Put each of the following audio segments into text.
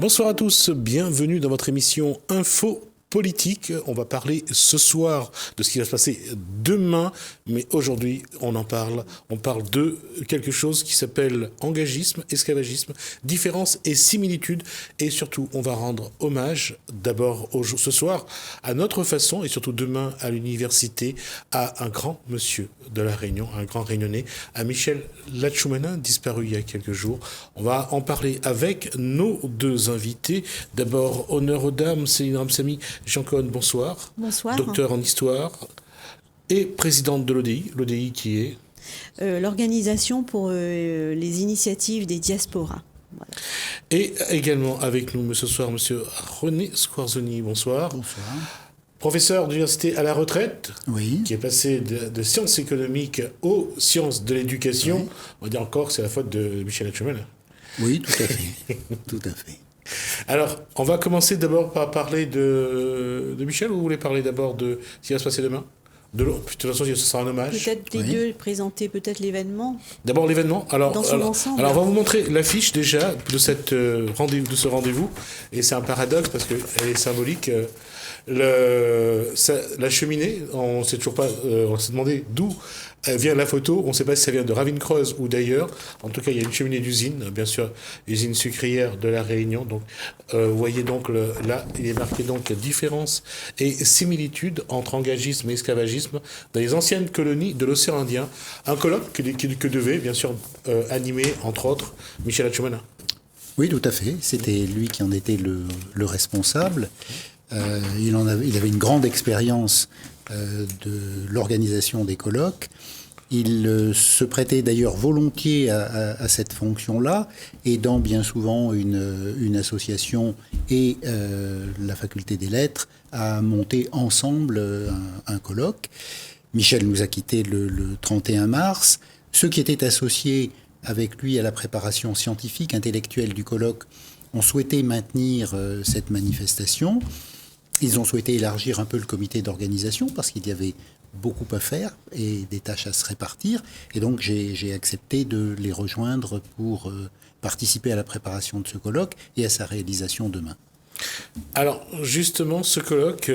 Bonsoir à tous, bienvenue dans votre émission Info Politique. On va parler ce soir de ce qui va se passer demain, mais aujourd'hui on parle de quelque chose qui s'appelle engagisme, esclavagisme, différences et similitudes, et surtout on va rendre hommage d'abord ce soir à notre façon, et surtout demain à l'université, à un grand monsieur de la Réunion, un grand réunionnais, à Michel Lachoumana, disparu il y a quelques jours. On va en parler avec nos deux invités. D'abord, honneur aux dames, Céline Ramsamy, Jean Cohen, bonsoir. Bonsoir. Docteur en histoire et présidente de l'ODI. L'ODI qui est l'Organisation pour les initiatives des diasporas. Voilà. Et également avec nous ce soir, monsieur René Squarzoni, bonsoir. Bonsoir. Professeur d'université à la retraite, oui, qui est passé de sciences économiques aux sciences de l'éducation. Oui. On va dire encore que c'est la faute de Michel Lachoumana. Oui, tout à fait. Tout à fait. Alors, on va commencer d'abord par parler de Michel, ou vous voulez parler d'abord de ce qui va se passer demain ? De toute façon, ce sera un hommage. Peut-être les deux, présenter peut-être l'événement. D'abord l'événement. Dans son ensemble. Alors, on va vous montrer l'affiche déjà de ce rendez-vous. Et c'est un paradoxe parce qu'elle est symbolique. La cheminée, on s'est toujours pas, on s'est demandé d'où vient la photo. On ne sait pas si ça vient de Ravine-Creuse ou d'ailleurs. En tout cas, il y a une cheminée d'usine, bien sûr, usine sucrière de la Réunion. Donc, vous voyez donc là, il est marqué donc différences et similitudes entre engagisme et esclavagisme dans les anciennes colonies de l'océan Indien. Un colloque que devait bien sûr animer entre autres Michel Lachoumana. Oui, tout à fait. C'était lui qui en était le responsable. Il avait une grande expérience de l'organisation des colloques. Il se prêtait d'ailleurs volontiers à cette fonction-là, aidant bien souvent une association et la faculté des lettres à monter ensemble un colloque. Michel nous a quittés le 31 mars. Ceux qui étaient associés avec lui à la préparation scientifique, intellectuelle du colloque ont souhaité maintenir cette manifestation. Ils ont souhaité élargir un peu le comité d'organisation parce qu'il y avait beaucoup à faire et des tâches à se répartir. Et donc j'ai accepté de les rejoindre pour participer à la préparation de ce colloque et à sa réalisation demain. Alors justement, ce colloque,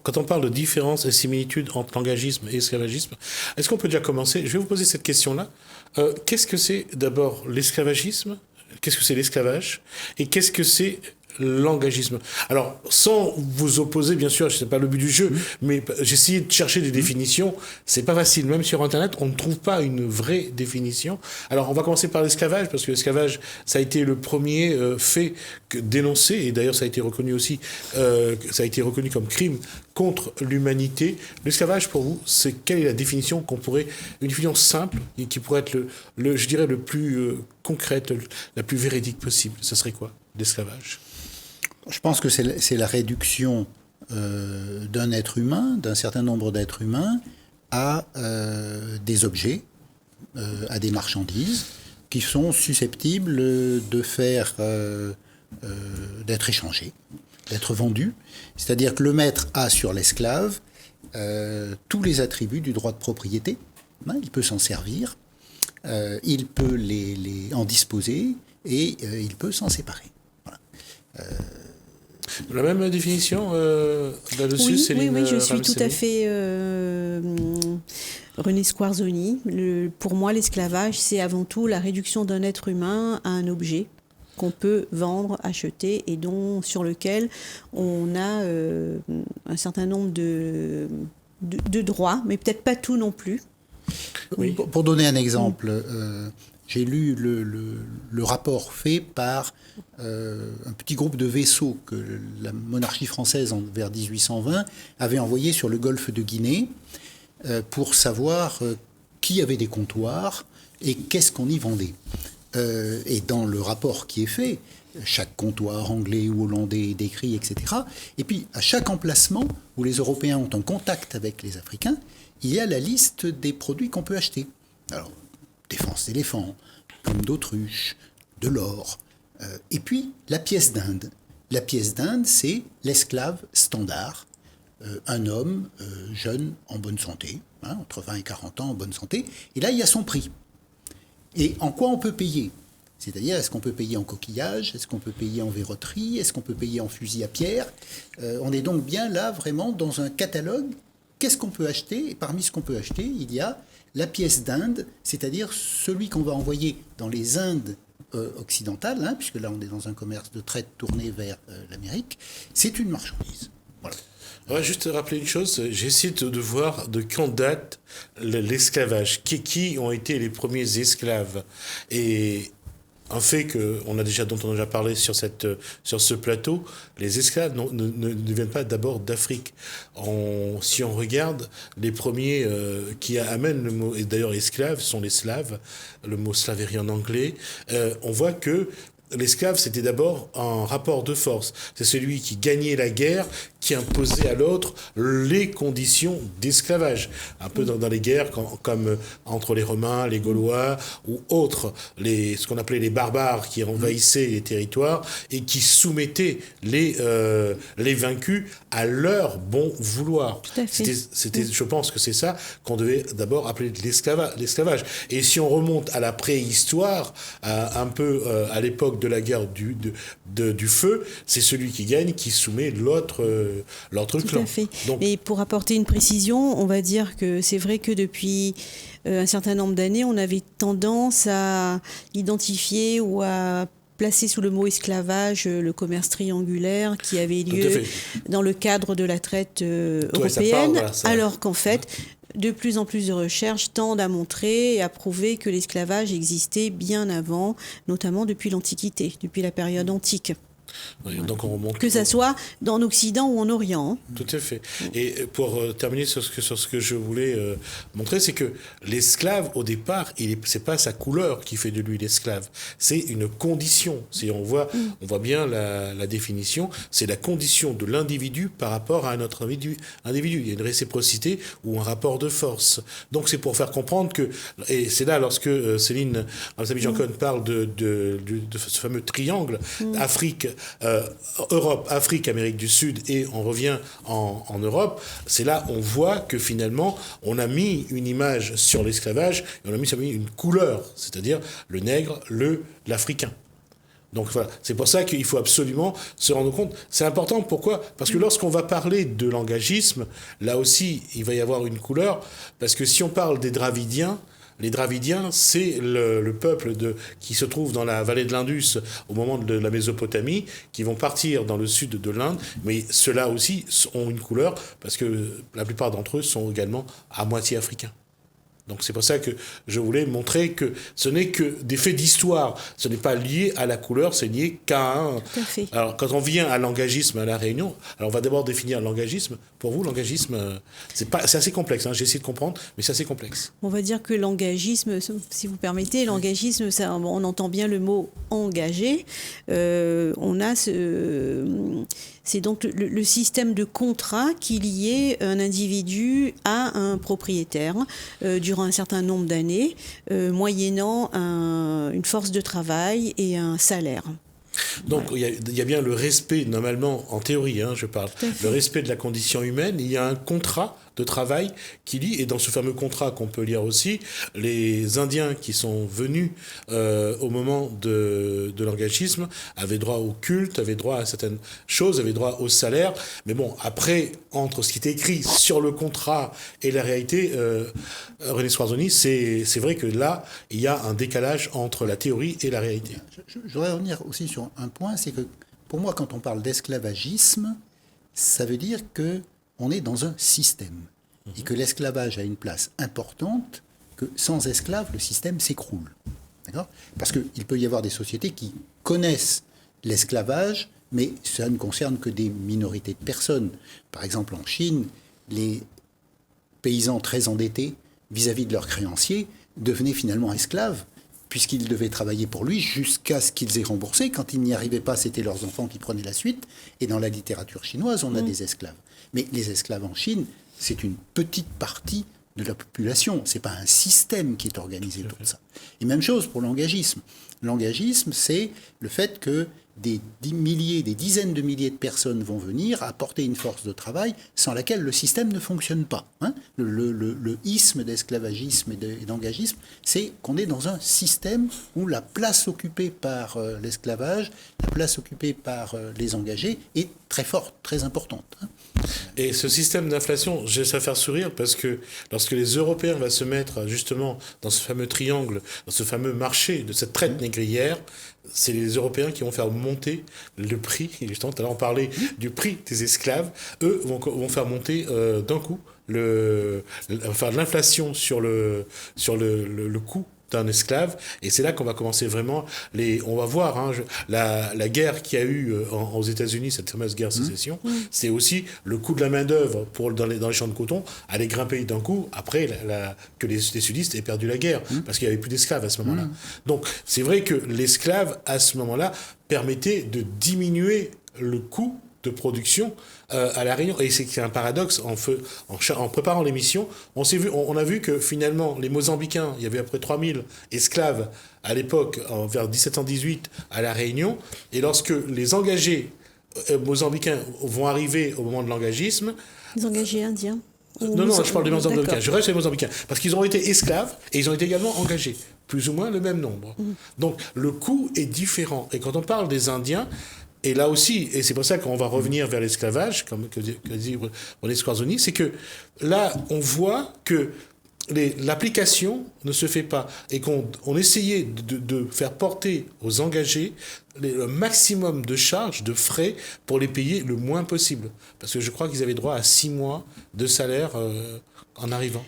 quand on parle de différences et similitudes entre engagisme et esclavagisme, est-ce qu'on peut déjà commencer ? Je vais vous poser cette question-là. Qu'est-ce que c'est d'abord l'esclavagisme ? Qu'est-ce que c'est l'esclavage ? Et qu'est-ce que c'est l'engagisme? Alors, sans vous opposer, bien sûr, c'est pas le but du jeu, mais j'ai essayé de chercher des définitions. C'est pas facile. Même sur Internet, on ne trouve pas une vraie définition. Alors, on va commencer par l'esclavage, parce que l'esclavage, ça a été le premier fait dénoncé, et d'ailleurs, ça a été reconnu aussi, ça a été reconnu comme crime contre l'humanité. L'esclavage, pour vous, quelle est la définition une définition simple, et qui pourrait être je dirais, le plus concrète, la plus véridique possible? Ce serait quoi, l'esclavage? Je pense que c'est la réduction d'un être humain, d'un certain nombre d'êtres humains, à des objets, à des marchandises, qui sont susceptibles d'être échangés, d'être vendus. C'est-à-dire que le maître a sur l'esclave tous les attributs du droit de propriété. Il peut s'en servir, il peut en disposer et il peut s'en séparer. Voilà. La même définition là-dessus, oui, Céline oui, je suis Ramsamy. tout à fait René Squarzoni. Pour moi, l'esclavage, c'est avant tout la réduction d'un être humain à un objet qu'on peut vendre, acheter et sur lequel on a un certain nombre de droits, mais peut-être pas tout non plus. Oui. Pour donner un exemple, j'ai lu le rapport fait par un petit groupe de vaisseaux que la monarchie française, vers 1820, avait envoyé sur le golfe de Guinée pour savoir qui avait des comptoirs et qu'est-ce qu'on y vendait. Et dans le rapport qui est fait, chaque comptoir anglais ou hollandais est décrit, etc. Et puis, à chaque emplacement où les Européens ont un contact avec les Africains, il y a la liste des produits qu'on peut acheter. Alors, défense d'éléphant, plumes d'autruche, de l'or, et puis la pièce d'Inde. La pièce d'Inde, c'est l'esclave standard, un homme jeune, en bonne santé, entre 20 et 40 ans, en bonne santé, et là, il y a son prix. Et en quoi on peut payer ? C'est-à-dire, est-ce qu'on peut payer en coquillage? Est-ce qu'on peut payer en verroterie? Est-ce qu'on peut payer en fusil à pierre? On est donc bien là, vraiment, dans un catalogue. Qu'est-ce qu'on peut acheter? Et parmi ce qu'on peut acheter, il y a la pièce d'Inde, c'est-à-dire celui qu'on va envoyer dans les Indes occidentales, hein, puisque là, on est dans un commerce de traite tourné vers l'Amérique. C'est une marchandise. Voilà. On va juste rappeler une chose, j'essaie de voir de quand date l'esclavage, qui ont été les premiers esclaves. Et un fait dont on a déjà parlé sur ce plateau, les esclaves ne viennent pas d'abord d'Afrique. Si on regarde, les premiers qui amènent le mot, et d'ailleurs esclaves, sont les Slaves, le mot slaverie en anglais, on voit que l'esclave, c'était d'abord un rapport de force. C'est celui qui gagnait la guerre, qui imposait à l'autre les conditions d'esclavage. Un peu dans les guerres, comme entre les Romains, les Gaulois ou autres, ce qu'on appelait les barbares qui envahissaient les territoires et qui soumettaient les vaincus à leur bon vouloir. Tout à fait. Je pense que c'est ça qu'on devait d'abord appeler l'esclavage. Et si on remonte à la préhistoire, un peu à l'époque de la guerre du feu, c'est celui qui gagne qui soumet l'autre clan. Tout à fait. Donc, et pour apporter une précision, on va dire que c'est vrai que depuis un certain nombre d'années, on avait tendance à identifier ou à placer sous le mot esclavage le commerce triangulaire qui avait lieu dans le cadre de la traite européenne, alors qu'en fait, de plus en plus de recherches tendent à montrer et à prouver que l'esclavage existait bien avant, notamment depuis l'Antiquité, depuis la période antique. Oui, donc on remonte que ça soit en Occident ou en Orient. Hein. Tout à fait. Et pour terminer sur ce que je voulais montrer, c'est que l'esclave, au départ, c'est pas sa couleur qui fait de lui l'esclave, c'est une condition. On voit bien la définition, c'est la condition de l'individu par rapport à un autre individu. Il y a une réciprocité ou un rapport de force. Donc c'est pour faire comprendre que, et c'est là lorsque Céline Jean-Cohn parle de ce fameux triangle, Afrique, Europe, Afrique, Amérique du Sud, et on revient en Europe, c'est là on voit que finalement on a mis une image sur l'esclavage et on a mis une couleur, c'est-à-dire le nègre, l'africain. Donc voilà, c'est pour ça qu'il faut absolument se rendre compte. C'est important, pourquoi ? Parce que lorsqu'on va parler de langagisme, là aussi il va y avoir une couleur, parce que si on parle des Dravidiens, les Dravidiens, c'est le peuple qui se trouve dans la vallée de l'Indus au moment de la Mésopotamie, qui vont partir dans le sud de l'Inde, mais ceux-là aussi ont une couleur, parce que la plupart d'entre eux sont également à moitié africains. Donc c'est pour ça que je voulais montrer que ce n'est que des faits d'histoire, ce n'est pas lié à la couleur, c'est lié qu'à un... Tout à fait. Alors quand on vient à l'engagisme à La Réunion, alors on va d'abord définir l'engagisme. Pour vous, l'engagisme, c'est assez complexe, hein, j'ai essayé de comprendre, mais c'est assez complexe. On va dire que l'engagisme, si vous permettez, l'engagisme, on entend bien le mot engagé. C'est donc le système de contrat qui liait un individu à un propriétaire durant un certain nombre d'années, moyennant une force de travail et un salaire. Donc il y a bien le respect, normalement, en théorie, je parle, le respect de la condition humaine, il y a un contrat de travail qui lie, et dans ce fameux contrat qu'on peut lire aussi, les Indiens qui sont venus au moment de l'engagisme avaient droit au culte, avaient droit à certaines choses, avaient droit au salaire, mais bon, après, entre ce qui était écrit sur le contrat et la réalité, René Soarzoni, c'est vrai que là, il y a un décalage entre la théorie et la réalité. Je voudrais revenir aussi sur un point, c'est que pour moi, quand on parle d'esclavagisme, ça veut dire qu'on est dans un système et que l'esclavage a une place importante, que sans esclaves, le système s'écroule. D'accord ? Parce qu'il peut y avoir des sociétés qui connaissent l'esclavage, mais ça ne concerne que des minorités de personnes. Par exemple, en Chine, les paysans très endettés vis-à-vis de leurs créanciers devenaient finalement esclaves, puisqu'ils devaient travailler pour lui jusqu'à ce qu'ils aient remboursé. Quand ils n'y arrivaient pas, c'était leurs enfants qui prenaient la suite. Et dans la littérature chinoise, on a des esclaves. Mais les esclaves en Chine, c'est une petite partie de la population. C'est pas un système qui est organisé pour ça. Et même chose pour l'engagisme. L'engagisme, c'est le fait que des dizaines de milliers de personnes vont venir apporter une force de travail sans laquelle le système ne fonctionne pas. Hein. Le isme d'esclavagisme et d'engagisme, c'est qu'on est dans un système où la place occupée par l'esclavage, la place occupée par les engagés est très forte, très importante. Hein. Et ce système d'inflation, je vais ça faire sourire parce que lorsque les Européens vont se mettre justement dans ce fameux triangle, dans ce fameux marché de cette traite négrière, c'est les Européens qui vont faire monter le prix. Et justement, tout à l'heure on parlait du prix des esclaves. Eux vont faire monter d'un coup l'inflation sur le coût d'un esclave, et c'est là qu'on va commencer vraiment on va voir hein, la guerre qu'il y a eu aux États-Unis, cette fameuse guerre de sécession, c'est aussi le coût de la main-d'œuvre dans les champs de coton allait grimper d'un coup après que les sudistes aient perdu la guerre, parce qu'il n'y avait plus d'esclaves à ce moment-là. Donc c'est vrai que l'esclave à ce moment-là permettait de diminuer le coût de production à La Réunion. Et c'est un paradoxe. En préparant l'émission, on a vu que finalement, les Mozambicains, il y avait à peu près 3000 esclaves à l'époque, vers 1718, à La Réunion. Et lorsque les engagés mozambicains vont arriver au moment de l'engagisme... Les engagés indiens Non, je parle des Mozambicains. Je reste sur les Mozambicains. Parce qu'ils ont été esclaves et ils ont été également engagés. Plus ou moins le même nombre. Donc, le coût est différent. Et quand on parle des Indiens... Et là aussi, et c'est pour ça qu'on va revenir vers l'esclavage, comme que dit René Squarzoni, c'est que là, on voit que l'application ne se fait pas et qu'on essayait de faire porter aux engagés le maximum de charges, de frais, pour les payer le moins possible. Parce que je crois qu'ils avaient droit à 6 mois de salaire en arrivant.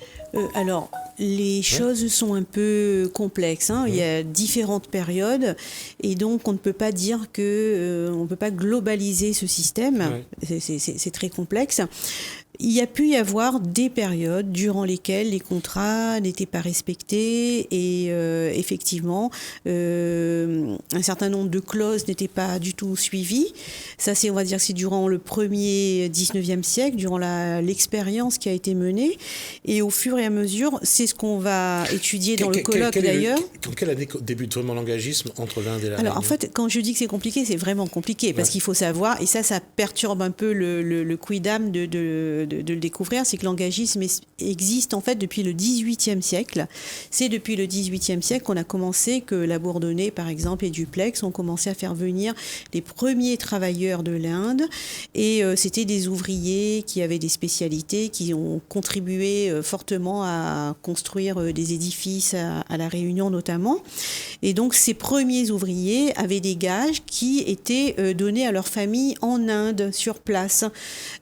Alors, les choses sont un peu complexes. Hein. Il y a différentes périodes et donc on ne peut pas dire que on ne peut pas globaliser ce système. C'est très complexe. Il y a pu y avoir des périodes durant lesquelles les contrats n'étaient pas respectés et effectivement un certain nombre de clauses n'étaient pas du tout suivies. Ça, on va dire, c'est durant le premier 19e siècle, durant l'expérience qui a été menée. Et au fur et à mesure, c'est ce qu'on va étudier dans le colloque d'ailleurs. Quelle année débute vraiment l'engagisme entre l'Inde et la Réunion ? Alors en fait, quand je dis que c'est compliqué, c'est vraiment compliqué parce qu'il faut savoir, et ça perturbe un peu le quidam de le découvrir, c'est que l'engagisme existe en fait depuis le XVIIIe siècle. C'est depuis le XVIIIe siècle qu'on a commencé, que la Bourdonnais par exemple et Duplex ont commencé à faire venir les premiers travailleurs de l'Inde et c'était des ouvriers qui avaient des spécialités, qui ont contribué fortement à construire des édifices à La Réunion notamment. Et donc ces premiers ouvriers avaient des gages qui étaient donnés à leur famille en Inde sur place.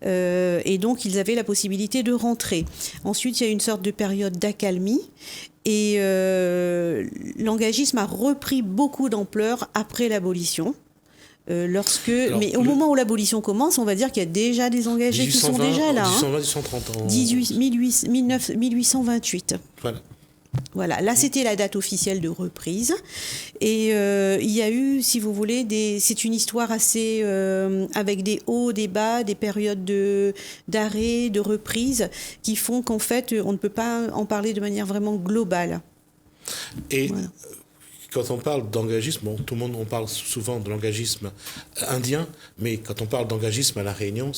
Et donc ils avaient la possibilité de rentrer. Ensuite, il y a une sorte de période d'accalmie et l'engagisme a repris beaucoup d'ampleur après l'abolition. Mais au moment où l'abolition commence, on va dire qu'il y a déjà des engagés qui sont déjà là. 1828. Voilà, là c'était la date officielle de reprise et il y a eu, si vous voulez, c'est une histoire assez avec des hauts, des bas, des périodes d'arrêt, de reprise qui font qu'en fait on ne peut pas en parler de manière vraiment globale. Et voilà. Quand on parle d'engagisme, on parle souvent de l'engagisme indien, mais quand on parle d'engagisme à La Réunion,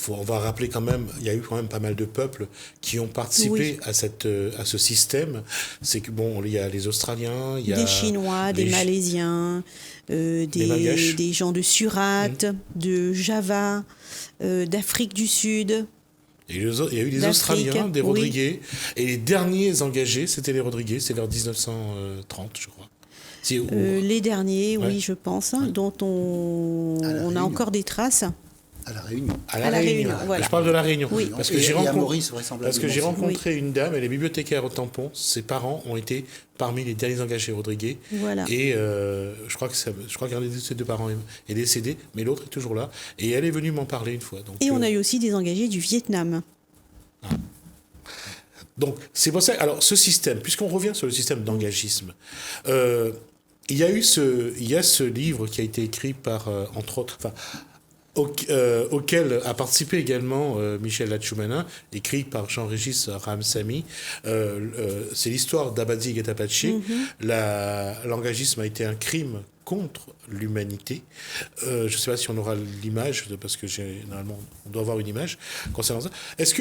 on va rappeler quand même, il y a eu quand même pas mal de peuples qui ont participé à ce système. C'est que il y a les Australiens, il y a des Chinois, des Malaisiens, des gens de Surat, de Java, d'Afrique du Sud. Il y a eu des Australiens, des Rodriguez, et les derniers engagés, c'était les Rodriguez, c'est vers 1930, je crois. Les derniers, oui, je pense, dont on a encore des traces. À La Réunion. À La Réunion. Voilà. Je parle de La Réunion. Oui. Parce que j'ai rencontré une dame, elle est bibliothécaire au Tampon. Ses parents ont été parmi les derniers engagés Rodriguez. Voilà. Et je crois qu'un de ses deux parents est décédé, mais l'autre est toujours là. Et elle est venue m'en parler une fois. Donc, et on a eu aussi des engagés du Vietnam. Donc, c'est pour ça. Alors, ce système, puisqu'on revient sur le système d'engagisme, il y a ce livre qui a été écrit par, entre autres... auquel a participé également Michel Lachoumana, écrit par Jean-Régis Ramsamy. C'est l'histoire d'Abadie Getapache. L'engagisme a été un crime contre l'humanité. Je ne sais pas si on aura l'image, parce que généralement, on doit avoir une image concernant ça. Est-ce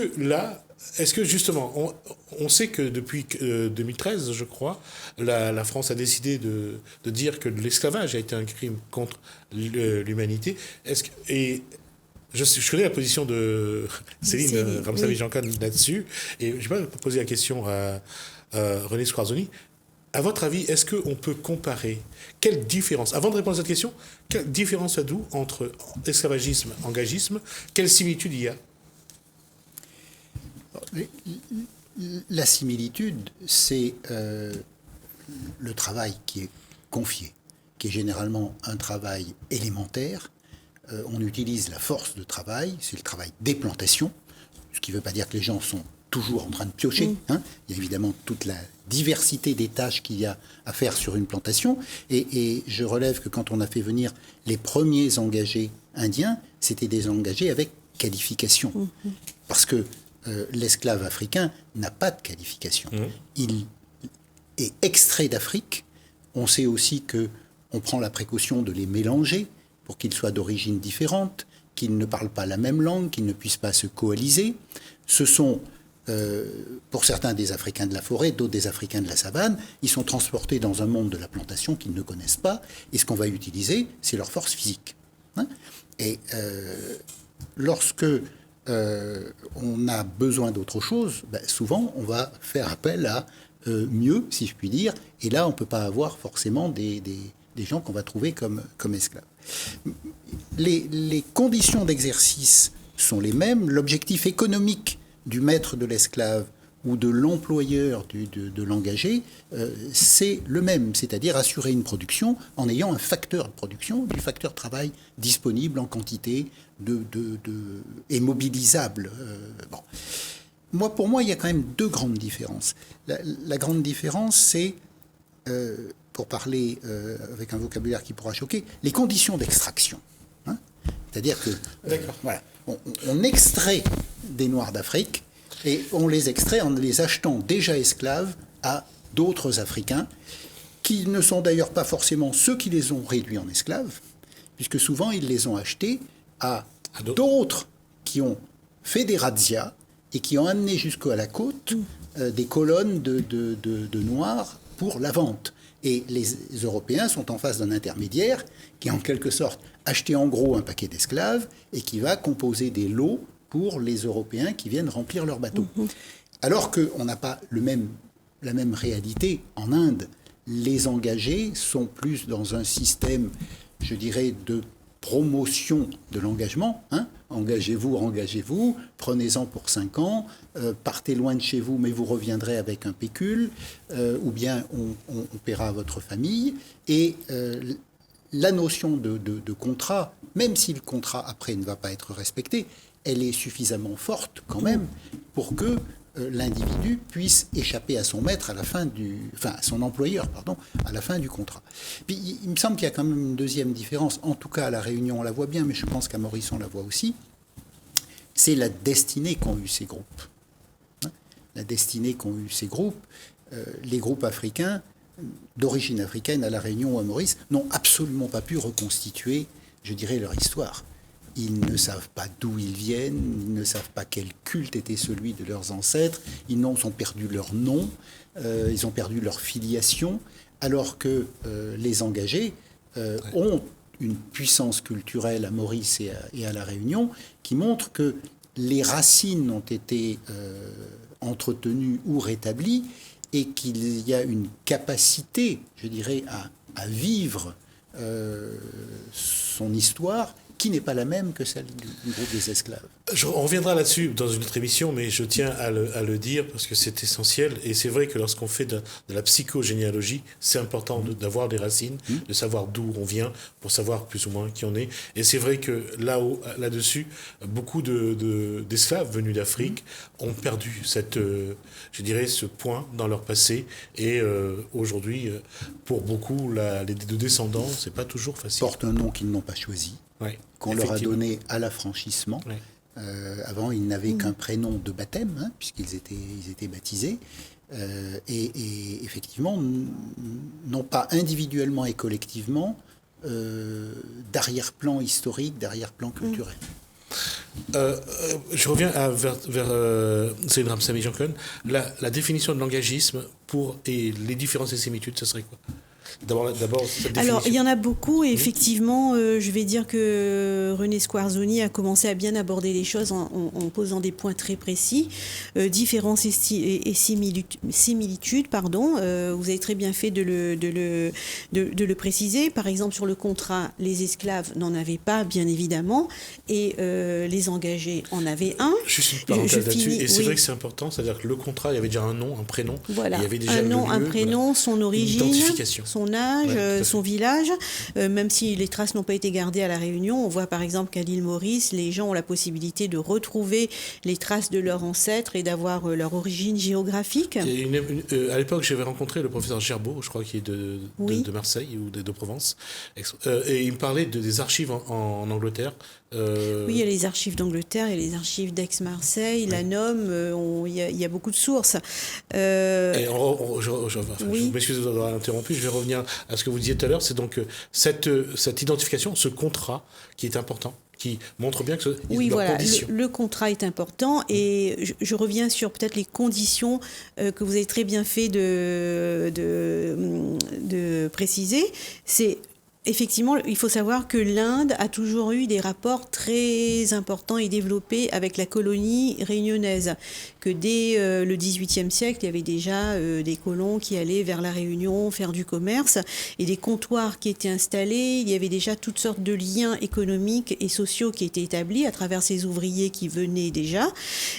que justement, on sait que depuis 2013, je crois, la France a décidé de dire que l'esclavage a été un crime contre l'humanité. Et je connais la position de Céline Ramsamy-Jeancan là-dessus, et je vais poser la question à René Squarzoni. À votre avis, est-ce qu'on peut comparer, quelle différence, avant de répondre à cette question, quelle différence êtes-vous entre esclavagisme et engagisme? Quelle similitude il y a? La similitude, c'est le travail qui est confié, qui est généralement un travail élémentaire. On utilise la force de travail, c'est le travail des plantations, ce qui ne veut pas dire que les gens sont toujours en train de piocher. Hein. Il y a évidemment toute la diversité des tâches qu'il y a à faire sur une plantation. Et je relève que quand on a fait venir les premiers engagés indiens, c'était des engagés avec qualification. Parce que l'esclave africain n'a pas de qualification. Il est extrait d'Afrique. On sait aussi qu'on prend la précaution de les mélanger pour qu'ils soient d'origine différente, qu'ils ne parlent pas la même langue, qu'ils ne puissent pas se coaliser. Ce sont pour certains des Africains de la forêt, d'autres des Africains de la savane. Ils sont transportés dans un monde de la plantation qu'ils ne connaissent pas, et ce qu'on va utiliser, c'est leur force physique. Hein. Et lorsque on a besoin d'autre chose, souvent on va faire appel à mieux, si je puis dire, et là on ne peut pas avoir forcément des gens qu'on va trouver comme esclaves. Les conditions d'exercice sont les mêmes, l'objectif économique du maître de l'esclave ou de l'employeur de l'engagé, c'est le même, c'est-à-dire assurer une production en ayant un facteur de production, du facteur travail disponible en quantité et mobilisable. Bon. Pour moi, il y a quand même deux grandes différences. La grande différence, c'est, pour parler avec un vocabulaire qui pourra choquer, les conditions d'extraction. Hein. C'est-à-dire que voilà, on extrait des Noirs d'Afrique et on les extrait en les achetant déjà esclaves à d'autres Africains qui ne sont d'ailleurs pas forcément ceux qui les ont réduits en esclaves, puisque souvent ils les ont achetés à d'autres qui ont fait des razzias et qui ont amené jusqu'à la côte des colonnes de Noirs pour la vente. Et les Européens sont en face d'un intermédiaire qui, en quelque sorte, acheté en gros un paquet d'esclaves et qui va composer des lots pour les Européens qui viennent remplir leurs bateaux. Alors qu'on n'a pas la même réalité en Inde. Les engagés sont plus dans un système, je dirais, de promotion de l'engagement. Hein. Engagez-vous, prenez-en pour 5 ans, partez loin de chez vous, mais vous reviendrez avec un pécule, ou bien on paiera votre famille. Et la notion de contrat, même si le contrat après ne va pas être respecté, elle est suffisamment forte quand même pour que l'individu puisse échapper à son maître à son employeur, à la fin du contrat. Puis il me semble qu'il y a quand même une deuxième différence, en tout cas à La Réunion on la voit bien, mais je pense qu'à Maurice on la voit aussi, c'est la destinée qu'ont eu ces groupes. La destinée qu'ont eu ces groupes, les groupes africains, d'origine africaine à La Réunion ou à Maurice, n'ont absolument pas pu reconstituer, je dirais, leur histoire. Ils ne savent pas d'où ils viennent, ils ne savent pas quel culte était celui de leurs ancêtres, ils ont perdu leur nom, ils ont perdu leur filiation, alors que les engagés ont une puissance culturelle à Maurice et à La Réunion qui montre que les racines ont été entretenues ou rétablies et qu'il y a une capacité, je dirais, à vivre son histoire qui n'est pas la même que celle du groupe des esclaves. On reviendra là-dessus dans une autre émission, mais je tiens à le dire parce que c'est essentiel. Et c'est vrai que lorsqu'on fait de la psychogénéalogie, c'est important d'avoir des racines, de savoir d'où on vient, pour savoir plus ou moins qui on est. Et c'est vrai que là-dessus, beaucoup d'esclaves venus d'Afrique ont perdu je dirais, ce point dans leur passé. Et aujourd'hui, pour beaucoup, les descendants, c'est pas toujours facile. Portent un nom qu'ils n'ont pas choisi. qu'on leur a donné à l'affranchissement. Avant, ils n'avaient qu'un prénom de baptême, puisqu'ils étaient baptisés. Et effectivement, non pas individuellement et collectivement, d'arrière-plan historique, d'arrière-plan culturel. Je reviens vers Céline Ramsamy-Jean-Cohen. La définition de l'engagisme et les différences et similitudes, ce serait quoi ? D'abord, cette définition. Alors, il y en a beaucoup, et effectivement, je vais dire que René Squarzoni a commencé à bien aborder les choses en posant des points très précis. Différences et similitudes, pardon. Vous avez très bien fait de le préciser. Par exemple, sur le contrat, les esclaves n'en avaient pas, bien évidemment, et les engagés en avaient un. Juste une parenthèse là-dessus, et c'est vrai que c'est important, c'est-à-dire que le contrat, il y avait déjà un nom, un prénom. Voilà, il y avait déjà un nom, le lieu, un prénom, son origine, identification. Son âge, son village, même si les traces n'ont pas été gardées à La Réunion. On voit par exemple qu'à l'île Maurice, les gens ont la possibilité de retrouver les traces de leurs ancêtres et d'avoir leur origine géographique. À l'époque, j'avais rencontré le professeur Gerbeau, je crois qu'il est de Marseille ou de Provence, et il me parlait des archives en Angleterre. Oui, il y a les archives d'Angleterre, il y a les archives d'Aix-Marseille, la NOM, il y a beaucoup de sources. Je m'excuse d'avoir interrompu, je vais revenir à ce que vous disiez tout à l'heure, c'est donc cette identification, ce contrat qui est important, qui montre bien que le contrat est important, et je reviens sur peut-être les conditions que vous avez très bien fait de préciser. C'est effectivement, il faut savoir que l'Inde a toujours eu des rapports très importants et développés avec la colonie réunionnaise, que dès le XVIIIe siècle, il y avait déjà des colons qui allaient vers la Réunion faire du commerce, et des comptoirs qui étaient installés. Il y avait déjà toutes sortes de liens économiques et sociaux qui étaient établis à travers ces ouvriers qui venaient déjà,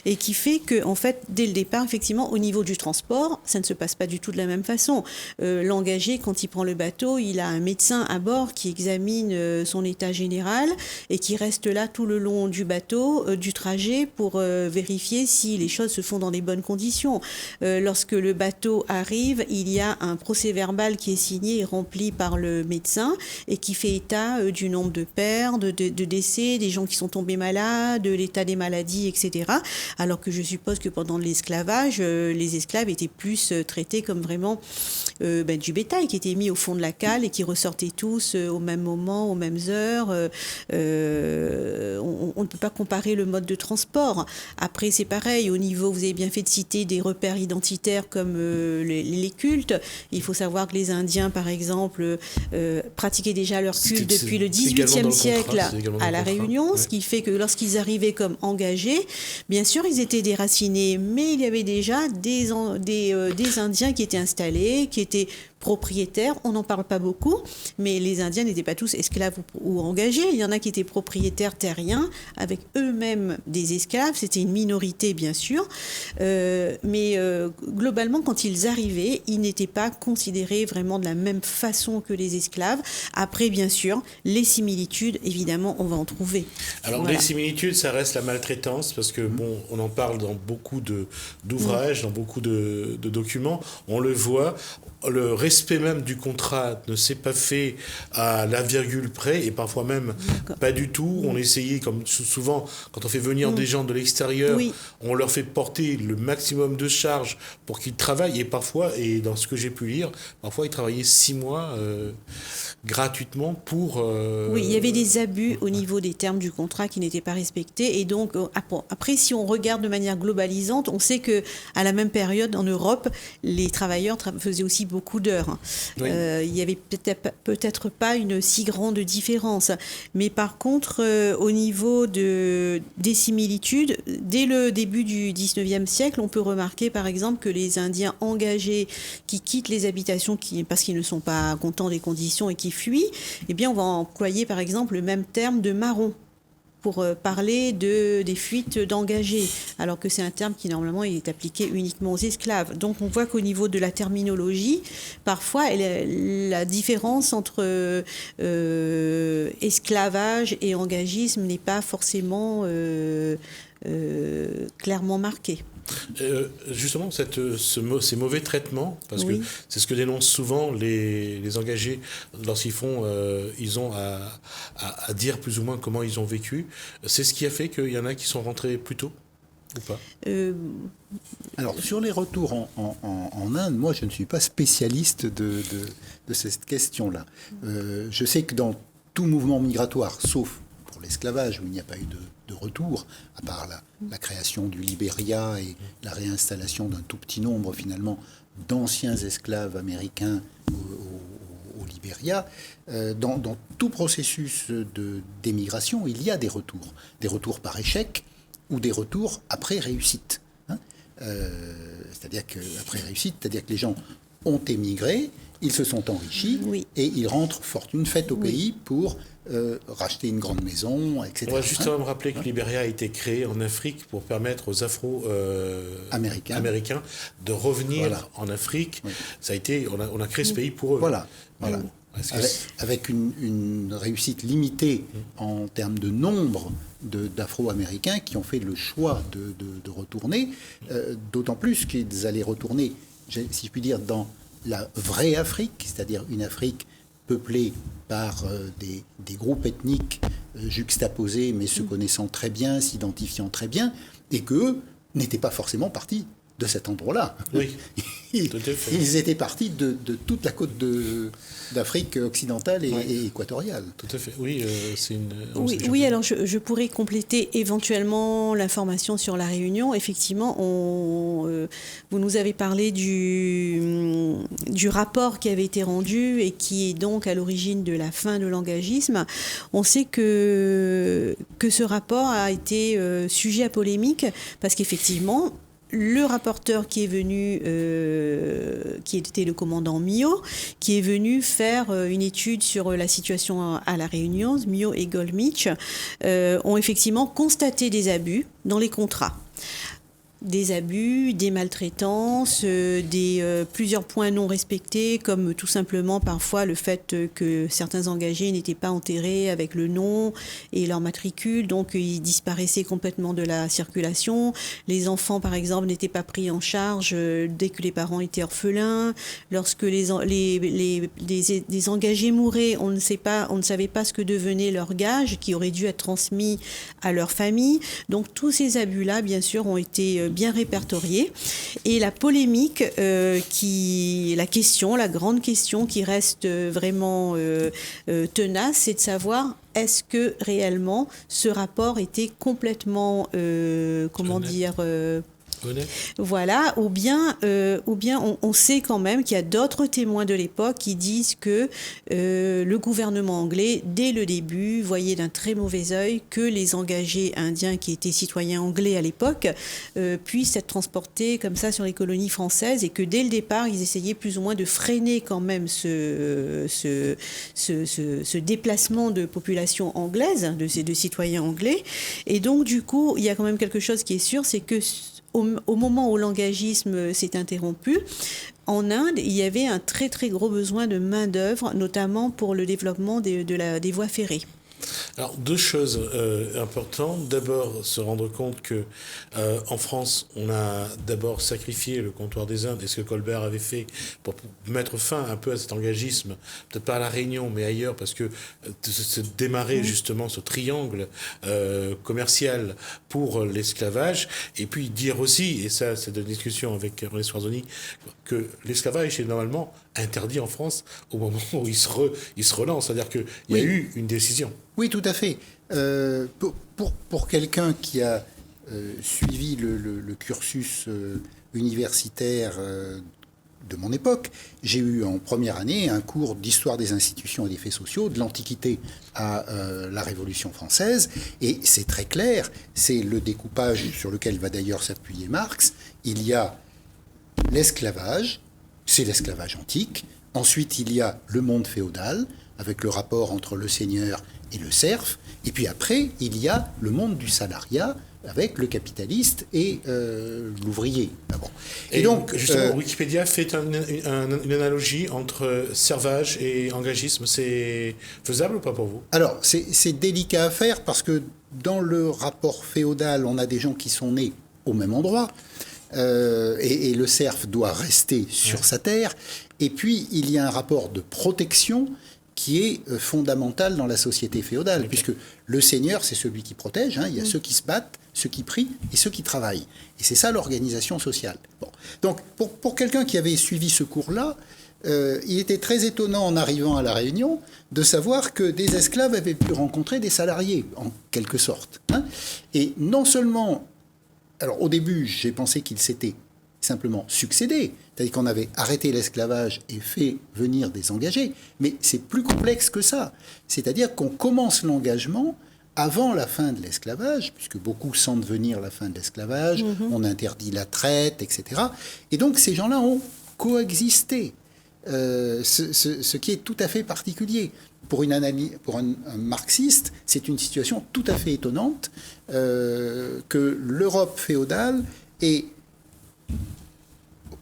et qui fait que, en fait, dès le départ, effectivement, au niveau du transport, ça ne se passe pas du tout de la même façon. L'engagé, quand il prend le bateau, il a un médecin à bord qui examine son état général et qui reste là tout le long du bateau, du trajet, pour vérifier si les choses se font dans des bonnes conditions. Lorsque le bateau arrive, il y a un procès-verbal qui est signé et rempli par le médecin et qui fait état du nombre de pertes, de décès, des gens qui sont tombés malades, de l'état des maladies, etc. Alors que je suppose que pendant l'esclavage, les esclaves étaient plus traités comme vraiment du bétail qui était mis au fond de la cale et qui ressortaient tous au même moment, aux mêmes heures. On ne peut pas comparer le mode de transport. Après, c'est pareil, au niveau, vous avez bien fait de citer des repères identitaires comme les cultes. Il faut savoir que les Indiens, par exemple, pratiquaient déjà leur culte depuis le XVIIIe siècle à La Réunion, ce qui fait que lorsqu'ils arrivaient comme engagés, bien sûr, ils étaient déracinés, mais il y avait déjà des Indiens qui étaient installés, qui étaient propriétaires. On n'en parle pas beaucoup, mais les Indiens n'étaient pas tous esclaves ou engagés. Il y en a qui étaient propriétaires terriens, avec eux-mêmes des esclaves. C'était une minorité, bien sûr. Mais globalement, quand ils arrivaient, ils n'étaient pas considérés vraiment de la même façon que les esclaves. Après, bien sûr, les similitudes, évidemment, on va en trouver. Alors, les similitudes, ça reste la maltraitance, parce que, on en parle dans beaucoup d'ouvrages, dans beaucoup de documents. On le voit. Le respect même du contrat ne s'est pas fait à la virgule près, et parfois même pas du tout. On essayait, comme souvent, quand on fait venir des gens de l'extérieur, on leur fait porter le maximum de charges pour qu'ils travaillent, et parfois, et dans ce que j'ai pu lire, parfois ils travaillaient 6 mois gratuitement pour... Oui, il y avait des abus au niveau des termes du contrat qui n'étaient pas respectés, et donc après, si on regarde de manière globalisante, on sait que à la même période en Europe, les travailleurs faisaient aussi beaucoup d'heures. Il y avait peut-être pas une si grande différence, mais par contre, au niveau des similitudes, dès le début du 19e siècle, on peut remarquer par exemple que les Indiens engagés qui quittent les habitations parce qu'ils ne sont pas contents des conditions et qui fuient, eh bien on va employer par exemple le même terme de marron pour parler des fuites d'engagés, alors que c'est un terme qui normalement est appliqué uniquement aux esclaves. Donc on voit qu'au niveau de la terminologie, parfois la différence entre esclavage et engagisme n'est pas forcément clairement marquée. Justement, ces mauvais traitements, parce Oui. que c'est ce que dénoncent souvent les engagés lorsqu'ils font, ils ont à dire plus ou moins comment ils ont vécu. C'est ce qui a fait qu'il y en a qui sont rentrés plus tôt ou pas? Alors, sur les retours en Inde, moi, je ne suis pas spécialiste de cette question-là. Je sais que dans tout mouvement migratoire, sauf pour l'esclavage, où il n'y a pas eu de retour, à part la création du Libéria et la réinstallation d'un tout petit nombre, finalement, d'anciens esclaves américains au Libéria, dans tout processus d'émigration, il y a des retours par échec ou des retours après réussite. C'est-à-dire qu'après réussite, c'est-à-dire que les gens ont émigré, ils se sont enrichis Oui. et ils rentrent fortune faite au pays pour racheter une grande maison, etc. On va justement me rappeler que Libéria a été créé en Afrique pour permettre aux Afro-Américains de revenir en Afrique. Oui. Ça a été, on a créé ce pays pour eux. Voilà. Avec une réussite limitée en termes de nombre d'Afro-Américains qui ont fait le choix de retourner, d'autant plus qu'ils allaient retourner, si je puis dire, dans la vraie Afrique, c'est-à-dire une Afrique peuplée par des groupes ethniques juxtaposés, mais se connaissant très bien, s'identifiant très bien, et qu'eux n'étaient pas forcément partis de cet endroit-là. Oui, tout à fait. Ils étaient partis de toute la côte d'Afrique occidentale et équatoriale. Tout à fait, oui. Oui, alors je pourrais compléter éventuellement l'information sur la Réunion. Effectivement, vous nous avez parlé du rapport qui avait été rendu et qui est donc à l'origine de la fin de l'engagisme. On sait que ce rapport a été sujet à polémique parce qu'effectivement, le rapporteur qui est venu, qui était le commandant Mio, qui est venu faire une étude sur la situation à La Réunion, Mio et Goldmich, ont effectivement constaté des abus dans les contrats. Des abus, des maltraitances, plusieurs points non respectés, comme tout simplement parfois le fait que certains engagés n'étaient pas enterrés avec le nom et leur matricule, donc ils disparaissaient complètement de la circulation. Les enfants, par exemple, n'étaient pas pris en charge dès que les parents étaient orphelins. Lorsque les engagés mouraient, on ne savait pas ce que devenait leur gage, qui aurait dû être transmis à leur famille. Donc tous ces abus-là, bien sûr, ont été bien répertoriés. Et la polémique, la grande question qui reste vraiment tenace, c'est de savoir est-ce que réellement ce rapport était complètement, voilà, ou bien on sait quand même qu'il y a d'autres témoins de l'époque qui disent que le gouvernement anglais, dès le début, voyait d'un très mauvais œil que les engagés indiens qui étaient citoyens anglais à l'époque puissent être transportés comme ça sur les colonies françaises et que dès le départ, ils essayaient plus ou moins de freiner quand même ce déplacement de population anglaise, de citoyens anglais. Et donc, du coup, il y a quand même quelque chose qui est sûr, c'est que au moment où l'engagisme s'est interrompu, en Inde, il y avait un très très gros besoin de main-d'œuvre, notamment pour le développement des voies ferrées. Alors, deux choses importantes. D'abord, se rendre compte que en France, on a d'abord sacrifié le comptoir des Indes et ce que Colbert avait fait pour mettre fin un peu à cet engagisme, peut-être pas à La Réunion, mais ailleurs, parce que se démarrer justement ce triangle commercial pour l'esclavage, et puis dire aussi, et ça c'est de discussion avec René Soirzoni, que l'esclavage est normalement interdit en France au moment où il se relance, c'est-à-dire qu'il y a eu une décision. Oui, tout à fait. Pour quelqu'un qui a suivi le cursus universitaire de mon époque, j'ai eu en première année un cours d'histoire des institutions et des faits sociaux, de l'Antiquité à la Révolution française, et c'est très clair, c'est le découpage sur lequel va d'ailleurs s'appuyer Marx. Il y a l'esclavage, c'est l'esclavage antique. Ensuite, il y a le monde féodal, avec le rapport entre le seigneur et le serf. Et puis après, il y a le monde du salariat, avec le capitaliste et l'ouvrier. Ah bon. Et donc, justement, Wikipédia fait une analogie entre servage et engagisme. C'est faisable ou pas pour vous? Alors, c'est délicat à faire parce que dans le rapport féodal, on a des gens qui sont nés au même endroit. et le serf doit rester sur sa terre. Et puis, il y a un rapport de protection qui est fondamental dans la société féodale, puisque le seigneur, c'est celui qui protège, il y a ceux qui se battent, ceux qui prient et ceux qui travaillent. Et c'est ça l'organisation sociale. Bon. Donc, pour quelqu'un qui avait suivi ce cours-là, il était très étonnant en arrivant à La Réunion de savoir que des esclaves avaient pu rencontrer des salariés, en quelque sorte. Et non seulement... Alors, au début, j'ai pensé qu'ils s'étaient simplement succédé, c'est-à-dire qu'on avait arrêté l'esclavage et fait venir des engagés, mais c'est plus complexe que ça. C'est-à-dire qu'on commence l'engagement avant la fin de l'esclavage, puisque beaucoup sentent venir la fin de l'esclavage, on interdit la traite, etc. Et donc ces gens-là ont coexisté, ce qui est tout à fait particulier. Pour un marxiste, c'est une situation tout à fait étonnante que l'Europe féodale ait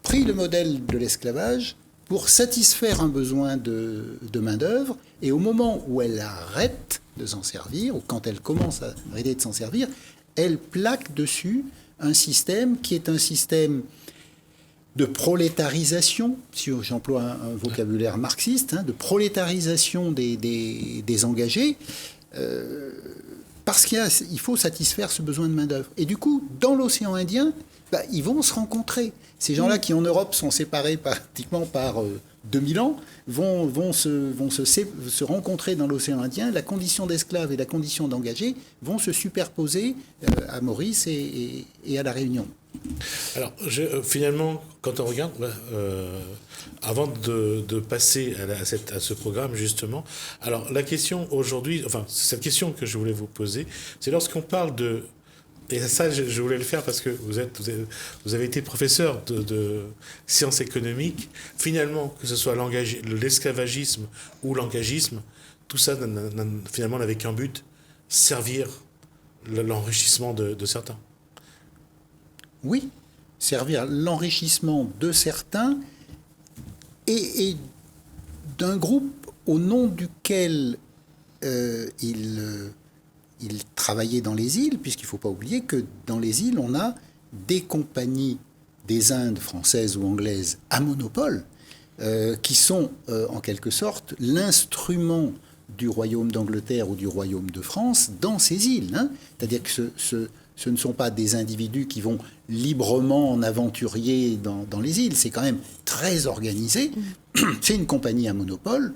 pris le modèle de l'esclavage pour satisfaire un besoin de main-d'œuvre, et au moment où elle arrête de s'en servir, ou quand elle commence à arrêter de s'en servir, elle plaque dessus un système qui est un système de prolétarisation, si j'emploie un vocabulaire marxiste, de prolétarisation des engagés, parce qu'il faut satisfaire ce besoin de main-d'œuvre. Et du coup, dans l'océan Indien, ils vont se rencontrer. Ces gens-là qui en Europe sont séparés pratiquement par 2000 ans vont se rencontrer dans l'océan Indien. La condition d'esclave et la condition d'engagé vont se superposer à Maurice et à La Réunion. Alors, finalement, quand on regarde, avant de passer à ce programme, justement, alors la question aujourd'hui, enfin, cette question que je voulais vous poser, c'est lorsqu'on parle de... Et ça, je voulais le faire parce que vous avez été professeur de sciences économiques. Finalement, que ce soit l'esclavagisme ou l'engagisme, tout ça, finalement, n'avait qu'un but, servir l'enrichissement de certains. Oui, servir l'enrichissement de certains et d'un groupe au nom duquel il travaillait dans les îles, puisqu'il ne faut pas oublier que dans les îles, on a des compagnies des Indes françaises ou anglaises à monopole, qui sont en quelque sorte l'instrument du royaume d'Angleterre ou du royaume de France dans ces îles. C'est-à-dire que ce ne sont pas des individus qui vont librement en aventurier dans les îles, c'est quand même très organisé. C'est une compagnie à monopole,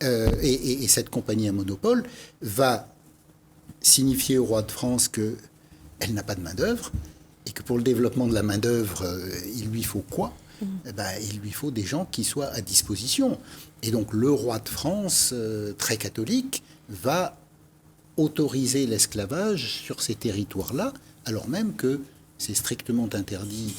et cette compagnie à monopole va signifier au roi de France qu'elle n'a pas de main-d'œuvre, et que pour le développement de la main-d'œuvre, il lui faut quoi ? Il lui faut des gens qui soient à disposition. Et donc le roi de France, très catholique, va autoriser l'esclavage sur ces territoires-là, alors même que c'est strictement interdit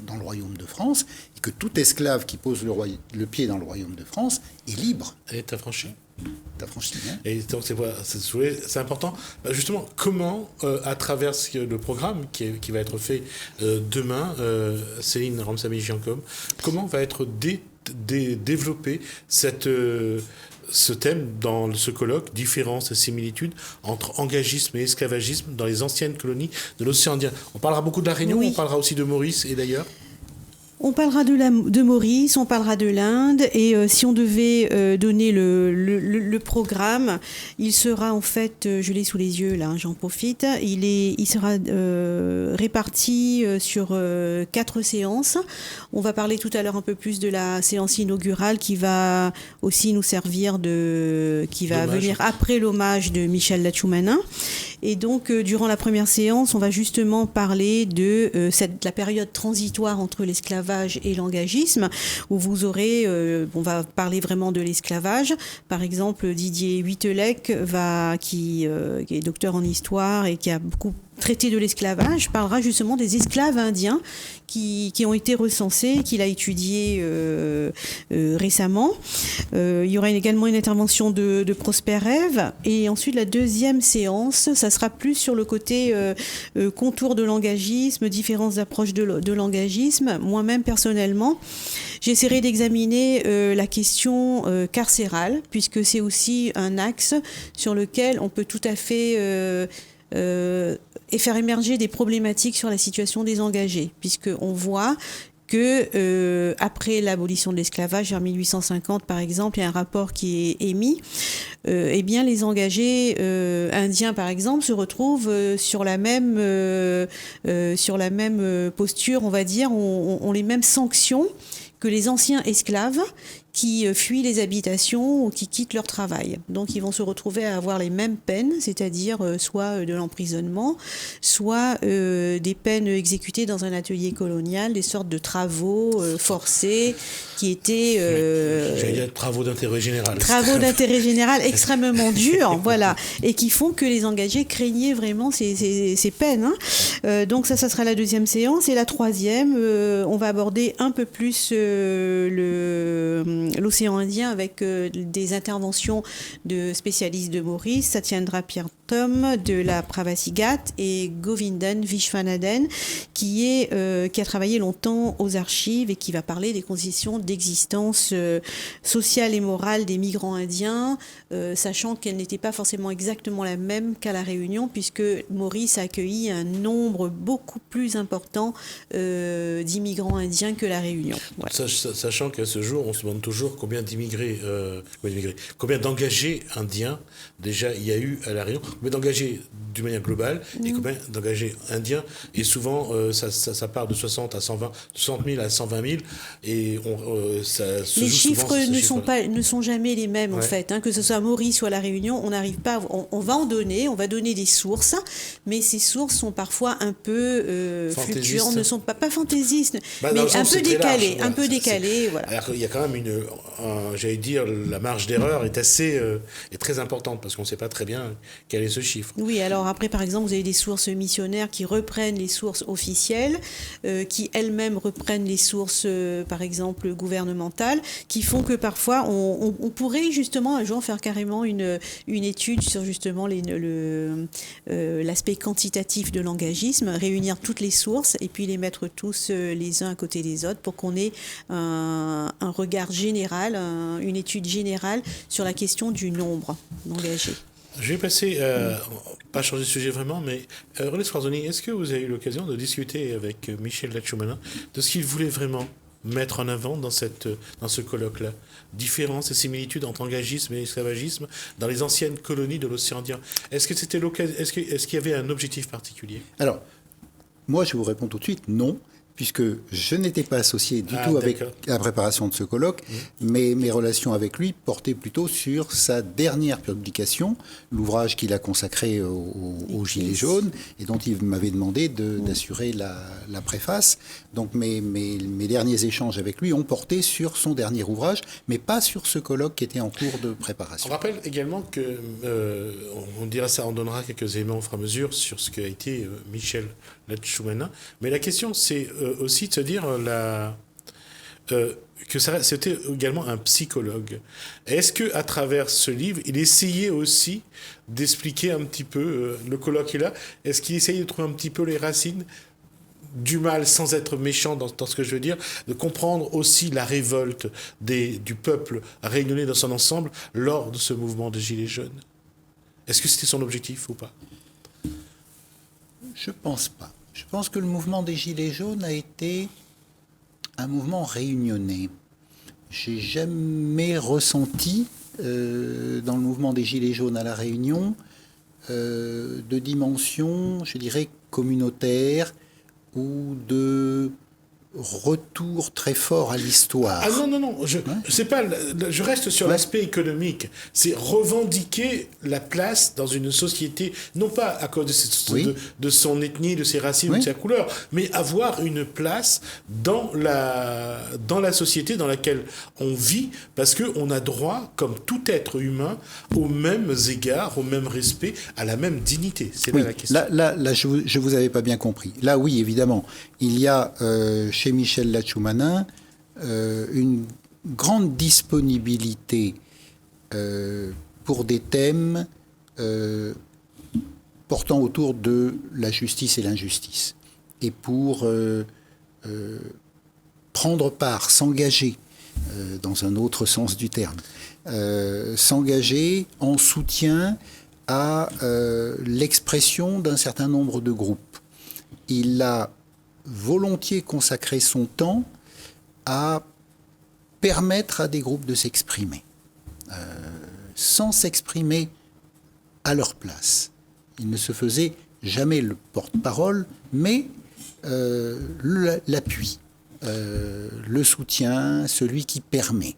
dans le royaume de France, et que tout esclave qui pose le pied dans le royaume de France est libre. Elle est affranchie. Hein. Et donc c'est important. Justement, comment, à travers le programme qui va être fait demain, Céline Ramsamy-Giancom, comment va être développé ce thème dans ce colloque, différences et similitudes entre engagisme et esclavagisme dans les anciennes colonies de l'océan Indien. On parlera beaucoup de la Réunion, oui. On parlera aussi de Maurice et d'ailleurs. On parlera de Maurice, on parlera de l'Inde, et si on devait donner le programme, il sera en fait, je l'ai sous les yeux là, j'en profite, il sera réparti sur 4 séances. On va parler tout à l'heure un peu plus de la séance inaugurale qui va aussi nous servir qui va venir après l'hommage de Michel Lachoumana. Et donc, durant la première séance, on va justement parler de la période transitoire entre l'esclavage et l'engagisme, où vous aurez, on va parler vraiment de l'esclavage. Par exemple, Didier Huitelec, qui est docteur en histoire et qui a beaucoup traité de l'esclavage, parlera justement des esclaves indiens qui ont été recensés, qu'il a étudiés récemment. Il y aura également une intervention de Prosper Rêve, et ensuite la deuxième séance, ça sera plus sur le côté contour de l'engagisme, différentes approches de l'engagisme. Moi-même, personnellement, j'essaierai d'examiner la question carcérale, puisque c'est aussi un axe sur lequel on peut tout à fait et faire émerger des problématiques sur la situation des engagés, puisqu'on voit que après l'abolition de l'esclavage en 1850 par exemple, il y a un rapport qui est émis, eh bien les engagés indiens par exemple se retrouvent sur la même posture, on va dire, ont les mêmes sanctions que les anciens esclaves qui fuient les habitations ou qui quittent leur travail. Donc ils vont se retrouver à avoir les mêmes peines, c'est-à-dire soit de l'emprisonnement, soit des peines exécutées dans un atelier colonial, des sortes de travaux forcés qui étaient... J'allais dire travaux d'intérêt général. Travaux d'intérêt général extrêmement durs, voilà, et qui font que les engagés craignaient vraiment ces peines. Hein. Donc ça sera la deuxième séance. Et la troisième, on va aborder un peu plus l'océan Indien avec des interventions de spécialistes de Maurice, Satyendra Pirtom de la Pravasi Ghat et Govindan Vishwanathan qui a travaillé longtemps aux archives et qui va parler des conditions d'existence sociale et morale des migrants indiens, sachant qu'elle n'était pas forcément exactement la même qu'à La Réunion, puisque Maurice a accueilli un nombre beaucoup plus important d'immigrants indiens que La Réunion. Voilà. Sachant qu'à ce jour, on se demande toujours combien d'engagés indiens déjà il y a eu à La Réunion, combien d'engagés d'une manière globale et combien d'engagés indiens. Et souvent, ça part de 60 à 120, 60 000 à 120 000 et ça se les joue chiffres souvent, ne sont jamais les mêmes en fait, hein, que ce soit à Maurice ou à La Réunion, on n'arrive pas, on va donner des sources, mais ces sources sont parfois un peu fluctuantes, ne sont pas fantaisistes, mais un peu décalées, voilà. Alors qu'il y a quand même j'allais dire, la marge d'erreur est très importante parce qu'on ne sait pas très bien quel est ce chiffre. Oui, alors après, par exemple, vous avez des sources missionnaires qui reprennent les sources officielles, qui elles-mêmes reprennent les sources, par exemple, gouvernementales, qui font que parfois, on pourrait justement un jour faire carrément une étude sur justement l'aspect quantitatif de l'engagisme, réunir toutes les sources et puis les mettre tous les uns à côté des autres pour qu'on ait un regard général, une étude générale sur la question du nombre d'engagés. Je vais passer, pas changer de sujet vraiment, mais René Sforzoni, est-ce que vous avez eu l'occasion de discuter avec Michel Lachoumana de ce qu'il voulait vraiment mettre en avant dans ce colloque-là? Différences et similitudes entre engagisme et esclavagisme dans les anciennes colonies de l'océan Indien. Est-ce que c'était l'occasion, est-ce qu'il y avait un objectif particulier? Alors, moi je vous réponds tout de suite, non. Puisque je n'étais pas associé du tout avec la préparation de ce colloque, mais mes relations avec lui portaient plutôt sur sa dernière publication, l'ouvrage qu'il a consacré aux Gilets jaunes, et dont il m'avait demandé d'assurer la préface. Donc mes derniers échanges avec lui ont porté sur son dernier ouvrage, mais pas sur ce colloque qui était en cours de préparation. On rappelle également que, on donnera quelques éléments au fur et à mesure sur ce qu'a été Michel Lachoumana, mais la question c'est aussi de se dire que c'était également un psychologue. Est-ce qu'à travers ce livre, il essayait aussi d'expliquer un petit peu le colloque est là? Est-ce qu'il essayait de trouver un petit peu les racines du mal sans être méchant dans ce que je veux dire, de comprendre aussi la révolte du peuple réunionnais dans son ensemble lors de ce mouvement de Gilets jaunes? Est-ce que c'était son objectif ou pas? Je pense pas. Je pense que le mouvement des Gilets jaunes a été un mouvement réunionnais. J'ai jamais ressenti dans le mouvement des Gilets jaunes à La Réunion de dimension, je dirais, communautaire ou de retour très fort à l'histoire. Ah non, je reste sur l'aspect économique. C'est revendiquer la place dans une société, non pas à cause de son ethnie, de ses racines, ou de sa couleur, mais avoir une place dans la société dans laquelle on vit, parce qu'on a droit, comme tout être humain, aux mêmes égards, au même respect, à la même dignité. C'est là la question. Là, je vous avais pas bien compris. Là, oui, évidemment, il y a chez Michel Lachoumana une grande disponibilité pour des thèmes portant autour de la justice et l'injustice, et pour prendre part, s'engager, dans un autre sens du terme, s'engager en soutien à l'expression d'un certain nombre de groupes. Il a volontiers consacré son temps à permettre à des groupes de s'exprimer, sans s'exprimer à leur place. Il ne se faisait jamais le porte-parole, mais l'appui, le soutien, celui qui permet.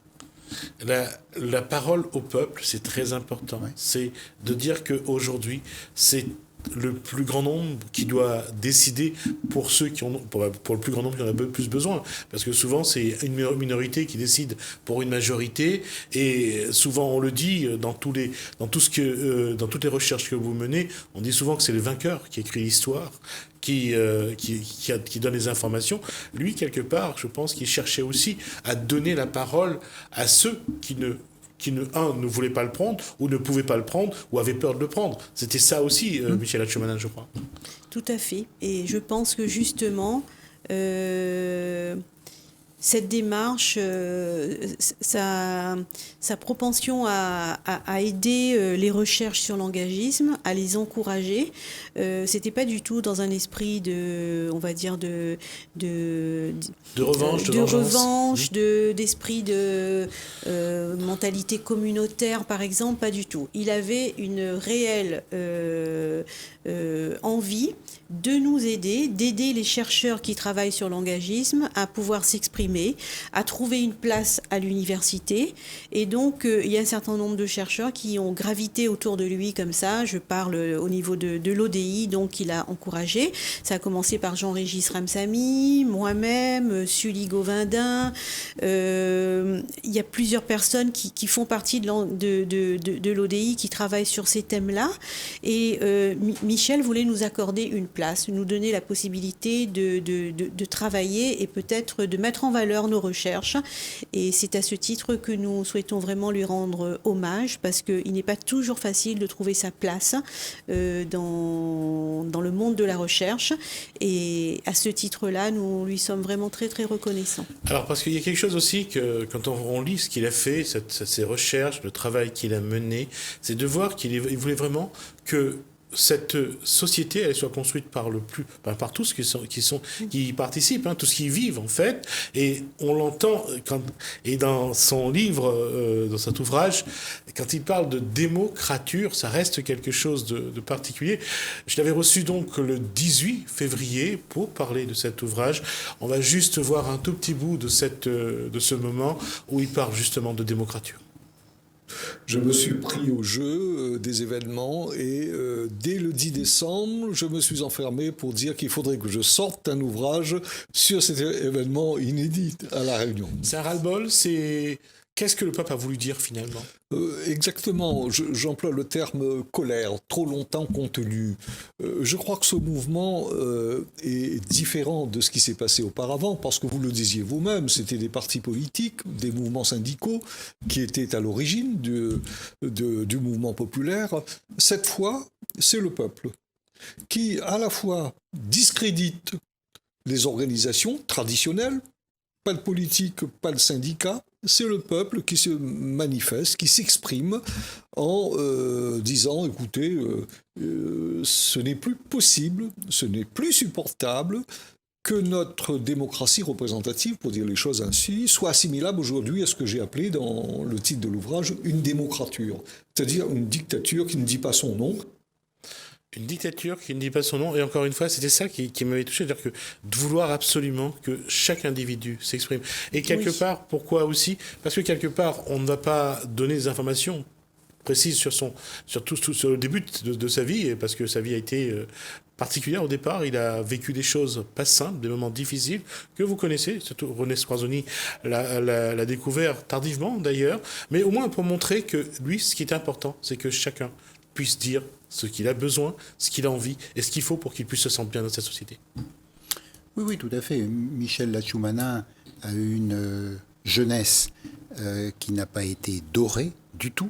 La parole au peuple, c'est très important. Ouais. C'est de dire qu'aujourd'hui, c'est le plus grand nombre qui doit décider pour ceux qui ont, pour le plus grand nombre qui en a plus besoin. Parce que souvent, c'est une minorité qui décide pour une majorité. Et souvent, on le dit dans toutes les recherches que vous menez, on dit souvent que c'est le vainqueur qui écrit l'histoire, qui donne les informations. Lui, quelque part, je pense qu'il cherchait aussi à donner la parole à ceux qui ne voulaient pas le prendre, ou ne pouvaient pas le prendre, ou avaient peur de le prendre. C'était ça aussi, Michel Hachoumana, je crois. Tout à fait. Et je pense que justement, cette démarche, sa propension à aider les recherches sur l'engagisme, à les encourager, c'était pas du tout dans un esprit de, on va dire, de revanche, d'esprit de mentalité communautaire, par exemple, pas du tout. Il avait une réelle envie de nous aider, d'aider les chercheurs qui travaillent sur l'engagisme à pouvoir s'exprimer, à trouver une place à l'université. Et donc, il y a un certain nombre de chercheurs qui ont gravité autour de lui comme ça. Je parle au niveau de l'ODI, donc il a encouragé. Ça a commencé par Jean-Régis Ramsamy, moi-même, Sully Govindin. Il y a plusieurs personnes qui font partie de l'ODI, qui travaillent sur ces thèmes-là. Et Michel voulait nous accorder une place, nous donner la possibilité de travailler et peut-être de mettre en valeur nos recherches. Et c'est à ce titre que nous souhaitons vraiment lui rendre hommage, parce qu'il n'est pas toujours facile de trouver sa place dans le monde de la recherche. Et à ce titre-là, nous lui sommes vraiment très, très reconnaissants. Alors, parce qu'il y a quelque chose aussi que, quand on lit ce qu'il a fait, ses recherches, le travail qu'il a mené, c'est de voir qu'il voulait vraiment que cette société, elle soit construite par tous qui y participent, tous qui y vivent en fait. Et on l'entend et dans son livre, dans cet ouvrage, quand il parle de démocrature, ça reste quelque chose de particulier. Je l'avais reçu donc le 18 février pour parler de cet ouvrage. On va juste voir un tout petit bout de ce moment où il parle justement de démocrature. Je me suis pris au jeu des événements et dès le 10 décembre, je me suis enfermé pour dire qu'il faudrait que je sorte un ouvrage sur cet événement inédit à La Réunion. C'est un ras-le-bol, Qu'est-ce que le pape a voulu dire finalement ? Exactement, j'emploie le terme colère, trop longtemps contenu. Je crois que ce mouvement est différent de ce qui s'est passé auparavant, parce que vous le disiez vous-même, c'était des partis politiques, des mouvements syndicaux qui étaient à l'origine du mouvement populaire. Cette fois, c'est le peuple qui, à la fois, discrédite les organisations traditionnelles, pas le politique, pas le syndicat. C'est le peuple qui se manifeste, qui s'exprime en disant, écoutez, ce n'est plus possible, ce n'est plus supportable que notre démocratie représentative, pour dire les choses ainsi, soit assimilable aujourd'hui à ce que j'ai appelé dans le titre de l'ouvrage une démocrature, c'est-à-dire une dictature qui ne dit pas son nom. Une dictature qui ne dit pas son nom, et encore une fois, c'était ça qui m'avait touché, c'est-à-dire que de vouloir absolument que chaque individu s'exprime. Et quelque part, pourquoi aussi ? Parce que quelque part, on ne va pas donner des informations précises sur le début de sa vie, parce que sa vie a été particulière au départ. Il a vécu des choses pas simples, des moments difficiles que vous connaissez, surtout René Squarzoni l'a découvert tardivement d'ailleurs, mais au moins pour montrer que lui, ce qui est important, c'est que chacun puisse dire ce qu'il a besoin, ce qu'il a envie et ce qu'il faut pour qu'il puisse se sentir bien dans cette société. Oui, tout à fait. Michel Hachoumana a eu une jeunesse qui n'a pas été dorée du tout.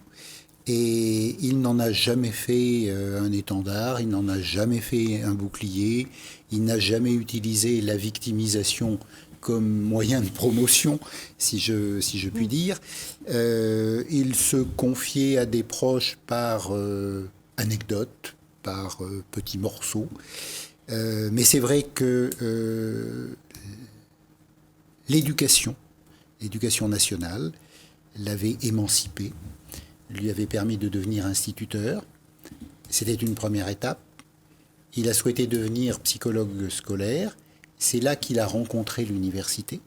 Et il n'en a jamais fait un étendard, il n'en a jamais fait un bouclier, il n'a jamais utilisé la victimisation comme moyen de promotion, si je puis dire. Il se confiait à des proches par anecdotes, par petits morceaux. Mais c'est vrai que l'éducation nationale l'avait émancipé, lui avait permis de devenir instituteur. C'était une première étape. Il a souhaité devenir psychologue scolaire. C'est là qu'il a rencontré l'université,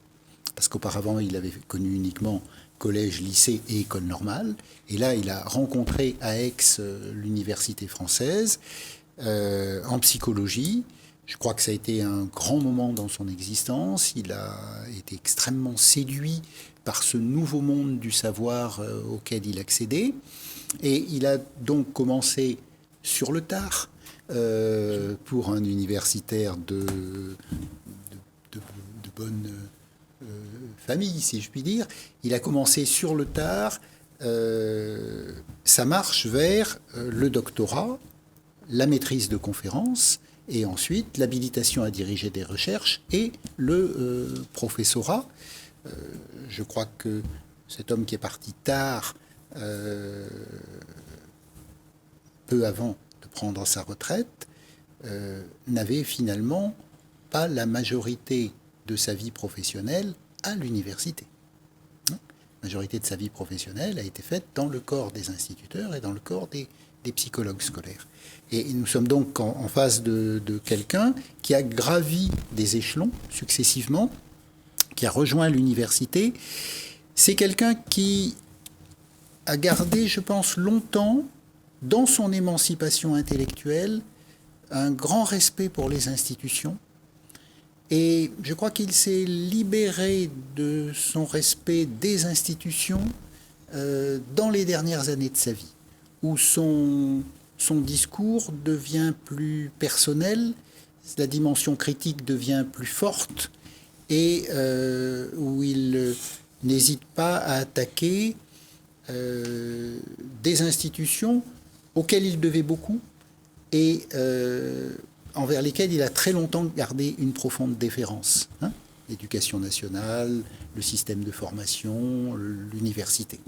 parce qu'auparavant, il avait connu uniquement collège, lycée et école normale. Et là, il a rencontré à Aix l'université française en psychologie. Je crois que ça a été un grand moment dans son existence. Il a été extrêmement séduit par ce nouveau monde du savoir auquel il accédait. Et il a donc commencé sur le tard, pour un universitaire de bonne famille, si je puis dire. Il a commencé sur le tard sa marche vers le doctorat, la maîtrise de conférences, et ensuite l'habilitation à diriger des recherches et le professorat. Je crois que cet homme qui est parti tard, peu avant de prendre sa retraite, n'avait finalement pas la majorité de sa vie professionnelle à l'université. La majorité de sa vie professionnelle a été faite dans le corps des instituteurs et dans le corps des psychologues scolaires. Et nous sommes donc en face de quelqu'un qui a gravi des échelons successivement, qui a rejoint l'université. C'est quelqu'un qui a gardé, je pense, longtemps, dans son émancipation intellectuelle, un grand respect pour les institutions. Et je crois qu'il s'est libéré de son respect des institutions dans les dernières années de sa vie, où son discours devient plus personnel, la dimension critique devient plus forte, et où il n'hésite pas à attaquer des institutions auxquelles il devait beaucoup et envers lesquelles il a très longtemps gardé une profonde déférence. L'éducation nationale, le système de formation, l'université.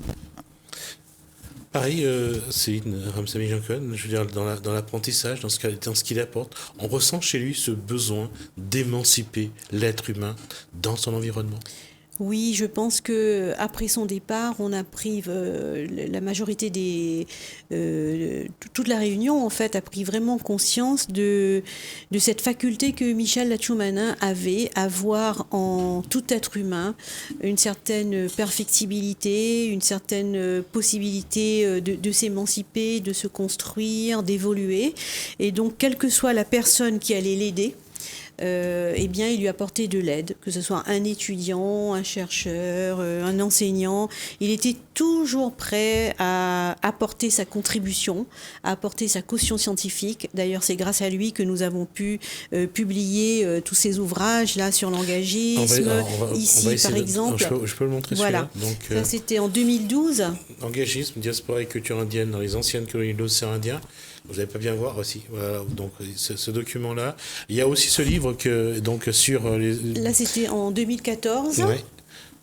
Pareil, Céline Ramsamy-Jean-Cohen, je veux dire, dans l'apprentissage, dans ce qu'il apporte, on ressent chez lui ce besoin d'émanciper l'être humain dans son environnement. Oui, je pense que après son départ, on a pris la majorité toute la Réunion en fait a pris vraiment conscience de cette faculté que Michel Latschoumana avait à voir en tout être humain une certaine perfectibilité, une certaine possibilité de s'émanciper, de se construire, d'évoluer. Et donc, quelle que soit la personne qui allait l'aider, eh bien, il lui apportait de l'aide, que ce soit un étudiant, un chercheur, un enseignant. Il était toujours prêt à apporter sa contribution, à apporter sa caution scientifique. D'ailleurs, c'est grâce à lui que nous avons pu publier tous ces ouvrages là sur l'engagisme. Ici, par exemple. Je peux le montrer. Voilà. Donc, ça, c'était en 2012. Engagisme, diaspora et culture indienne dans les anciennes colonies de l'océan Indien. Vous n'allez pas bien voir aussi. Voilà, donc ce document-là. Il y a aussi ce livre sur les. Là, c'était en 2014. Oui.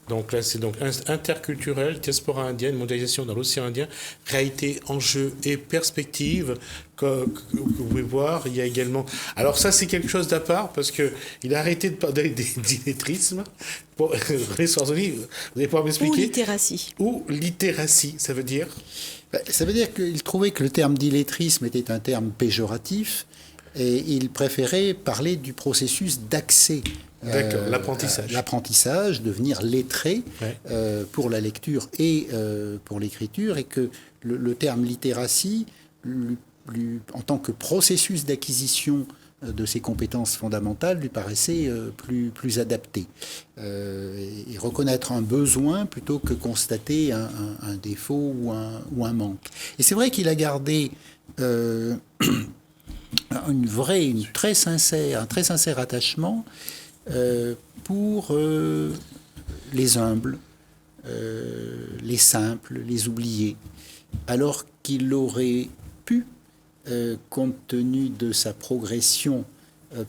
Donc là, c'est donc interculturel, diaspora indienne, mondialisation dans l'océan Indien, réalité, enjeux et perspectives. Que vous pouvez voir, il y a également. Alors ça, c'est quelque chose d'à part parce que il a arrêté de parler d'illettrisme. Pour René Sorzoni, vous allez pouvoir m'expliquer. Ou littératie. Ou littératie, ça veut dire. Ça veut dire qu'il trouvait que le terme d'illettrisme était un terme péjoratif et il préférait parler du processus d'accès. D'accord, l'apprentissage. L'apprentissage, devenir lettré pour la lecture et pour l'écriture, et que le terme littératie, en tant que processus d'acquisition de ces compétences fondamentales, lui paraissait plus adapté. Et reconnaître un besoin plutôt que constater un défaut ou un manque. Et c'est vrai qu'il a gardé un très sincère attachement pour les humbles, les simples, les oubliés, alors qu'il aurait pu, compte tenu de sa progression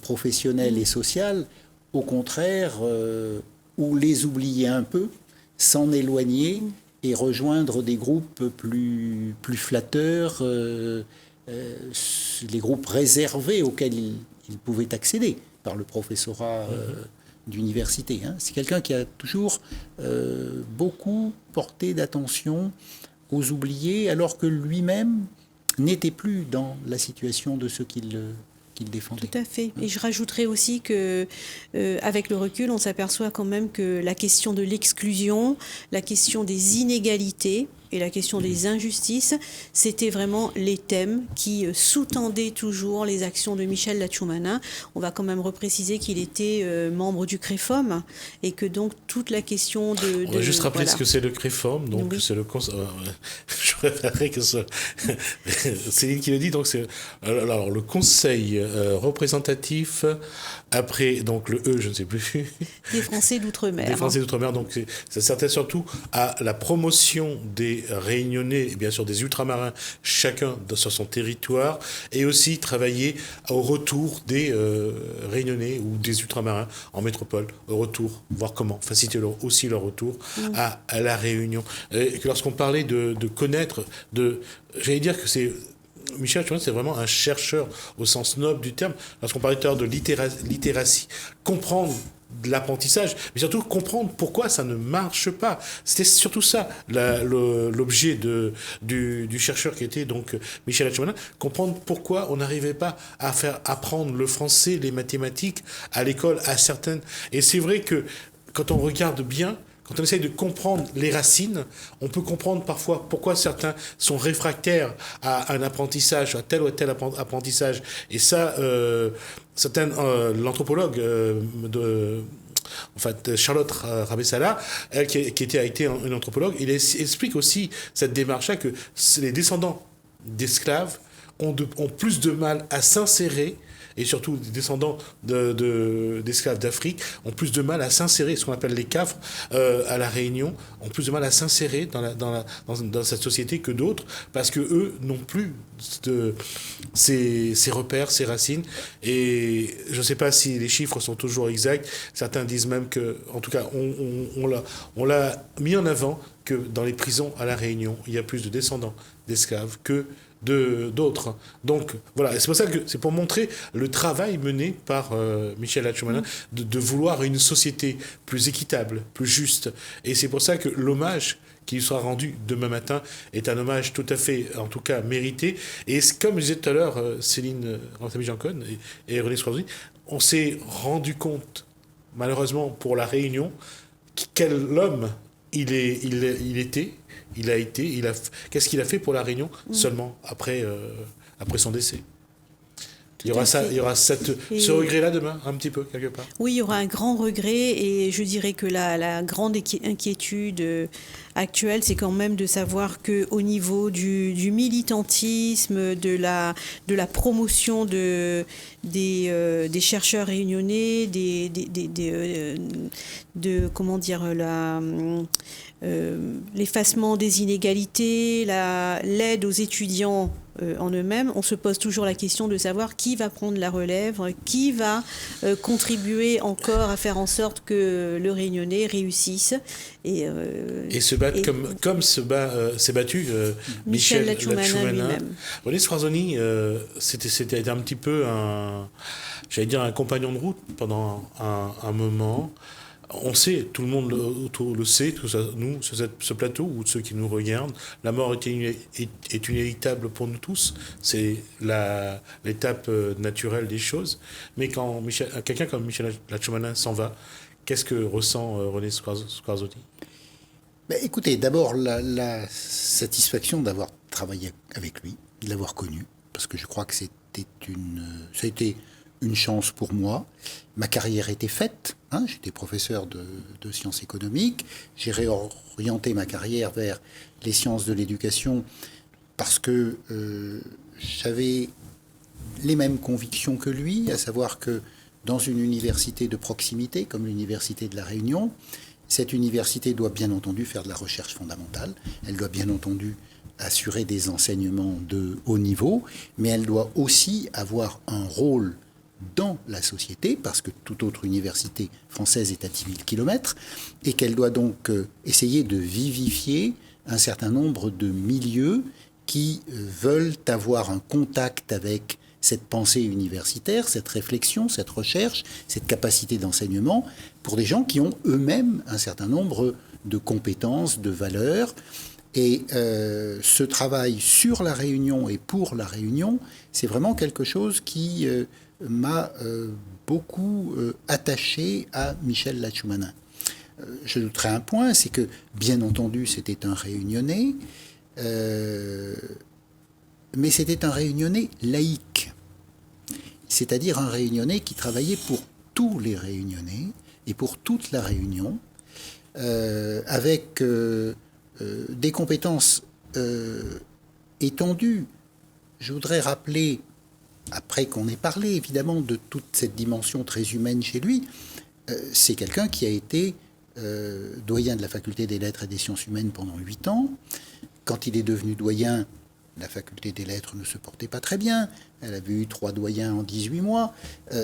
professionnelle et sociale, au contraire, ou les oublier un peu, s'en éloigner et rejoindre des groupes plus flatteurs, les groupes réservés auxquels il pouvait accéder par le professorat d'université. Hein. C'est quelqu'un qui a toujours beaucoup porté d'attention aux oubliés, alors que lui-même n'était plus dans la situation de ceux qu'il défendait. Tout à fait. Et je rajouterais aussi que, avec le recul, on s'aperçoit quand même que la question de l'exclusion, la question des inégalités et la question des injustices, c'était vraiment les thèmes qui sous-tendaient toujours les actions de Michel Lattchoumana. On va quand même repréciser qu'il était membre du CREFOM et que donc toute la question de... On va juste rappeler voilà. ce que c'est le CREFOM. Donc, c'est le je préférerais que ce soit Céline qui le dit. Donc, c'est alors, le conseil représentatif, après donc le E, je ne sais plus. Des Français d'outre-mer. Des Français d'outre-mer. Donc, ça servait surtout à la promotion des Réunionnais et bien sûr des ultramarins, chacun sur son territoire, et aussi travailler au retour des Réunionnais ou des ultramarins en métropole, au retour, voir comment faciliter aussi leur retour à la Réunion. Et que lorsqu'on parlait de connaître, j'allais dire que c'est... Michel Lattchoumana, c'est vraiment un chercheur au sens noble du terme. Lorsqu'on parlait tout à l'heure de littératie, comprendre de l'apprentissage, mais surtout comprendre pourquoi ça ne marche pas. C'était surtout ça l'objet du chercheur qui était donc Michel Lattchoumana, comprendre pourquoi on n'arrivait pas à faire apprendre le français, les mathématiques à l'école à certaines... Et c'est vrai que quand on regarde bien, quand on essaye de comprendre les racines, on peut comprendre parfois pourquoi certains sont réfractaires à un apprentissage, à tel ou tel apprentissage. Et ça, l'anthropologue Charlotte Rabessala, elle qui a été une anthropologue, il explique aussi cette démarche-là que les descendants d'esclaves ont plus de mal à s'insérer, et surtout les descendants d'esclaves d'Afrique ont plus de mal à s'insérer, ce qu'on appelle les cafres à la Réunion, ont plus de mal à s'insérer dans cette société que d'autres, parce que eux n'ont plus ces repères, ces racines. Et je ne sais pas si les chiffres sont toujours exacts. Certains disent même que, en tout cas, on l'a mis en avant que dans les prisons à la Réunion, il y a plus de descendants d'esclaves que d'autres. Donc voilà, c'est pour ça que c'est pour montrer le travail mené par Michel Lattchoumana de vouloir une société plus équitable, plus juste. Et c'est pour ça que l'hommage qui lui sera rendu demain matin est un hommage tout à fait, en tout cas, mérité. Et comme je disais tout à l'heure, Céline Ramsamy-Jancon et René Squarzoni, on s'est rendu compte, malheureusement pour la Réunion, quel homme il était. Qu'est-ce qu'il a fait pour la Réunion seulement après son décès. Il y aura ce regret-là demain, un petit peu, quelque part. Oui, il y aura un grand regret, et je dirais que la grande inquiétude actuelle, c'est quand même de savoir qu'au niveau du militantisme, de la promotion des chercheurs réunionnais, comment dire, l'effacement des inégalités, l'aide aux étudiants en eux-mêmes, on se pose toujours la question de savoir qui va prendre la relève, qui va contribuer encore à faire en sorte que le Réunionnais réussisse. Et se battre comme s'est battu Michel Lattchoumana lui-même. René Squarzoni, c'était un petit peu un compagnon de route pendant un moment. On sait, tout le monde le sait, tout ça, nous, sur ce plateau, ou ceux qui nous regardent, la mort est inévitable pour nous tous. C'est l'étape naturelle des choses. Mais quand quelqu'un comme Michel Lattchoumana s'en va, qu'est-ce que ressent René Squarzoni ? Écoutez, d'abord, la satisfaction d'avoir travaillé avec lui, de l'avoir connu, parce que je crois que ça a été une chance pour moi. Ma carrière était faite. J'étais professeur de sciences économiques. J'ai réorienté ma carrière vers les sciences de l'éducation parce que j'avais les mêmes convictions que lui, à savoir que dans une université de proximité, comme l'Université de La Réunion, cette université doit bien entendu faire de la recherche fondamentale. Elle doit bien entendu assurer des enseignements de haut niveau, mais elle doit aussi avoir un rôle dans la société, parce que toute autre université française est à 10 000 km, et qu'elle doit donc essayer de vivifier un certain nombre de milieux qui veulent avoir un contact avec cette pensée universitaire, cette réflexion, cette recherche, cette capacité d'enseignement, pour des gens qui ont eux-mêmes un certain nombre de compétences, de valeurs. Et ce travail sur la Réunion et pour la Réunion, c'est vraiment quelque chose qui m'a beaucoup attaché à Michel Lachoumana. Je noterai un point, c'est que, bien entendu, c'était un Réunionnais, mais c'était un Réunionnais laïque, c'est-à-dire un Réunionnais qui travaillait pour tous les Réunionnais et pour toute la Réunion, avec des compétences étendues. Je voudrais rappeler, après qu'on ait parlé évidemment de toute cette dimension très humaine chez lui, c'est quelqu'un qui a été doyen de la faculté des lettres et des sciences humaines pendant 8 ans. Quand il est devenu doyen, la faculté des lettres ne se portait pas très bien. Elle avait eu 3 doyens en 18 mois.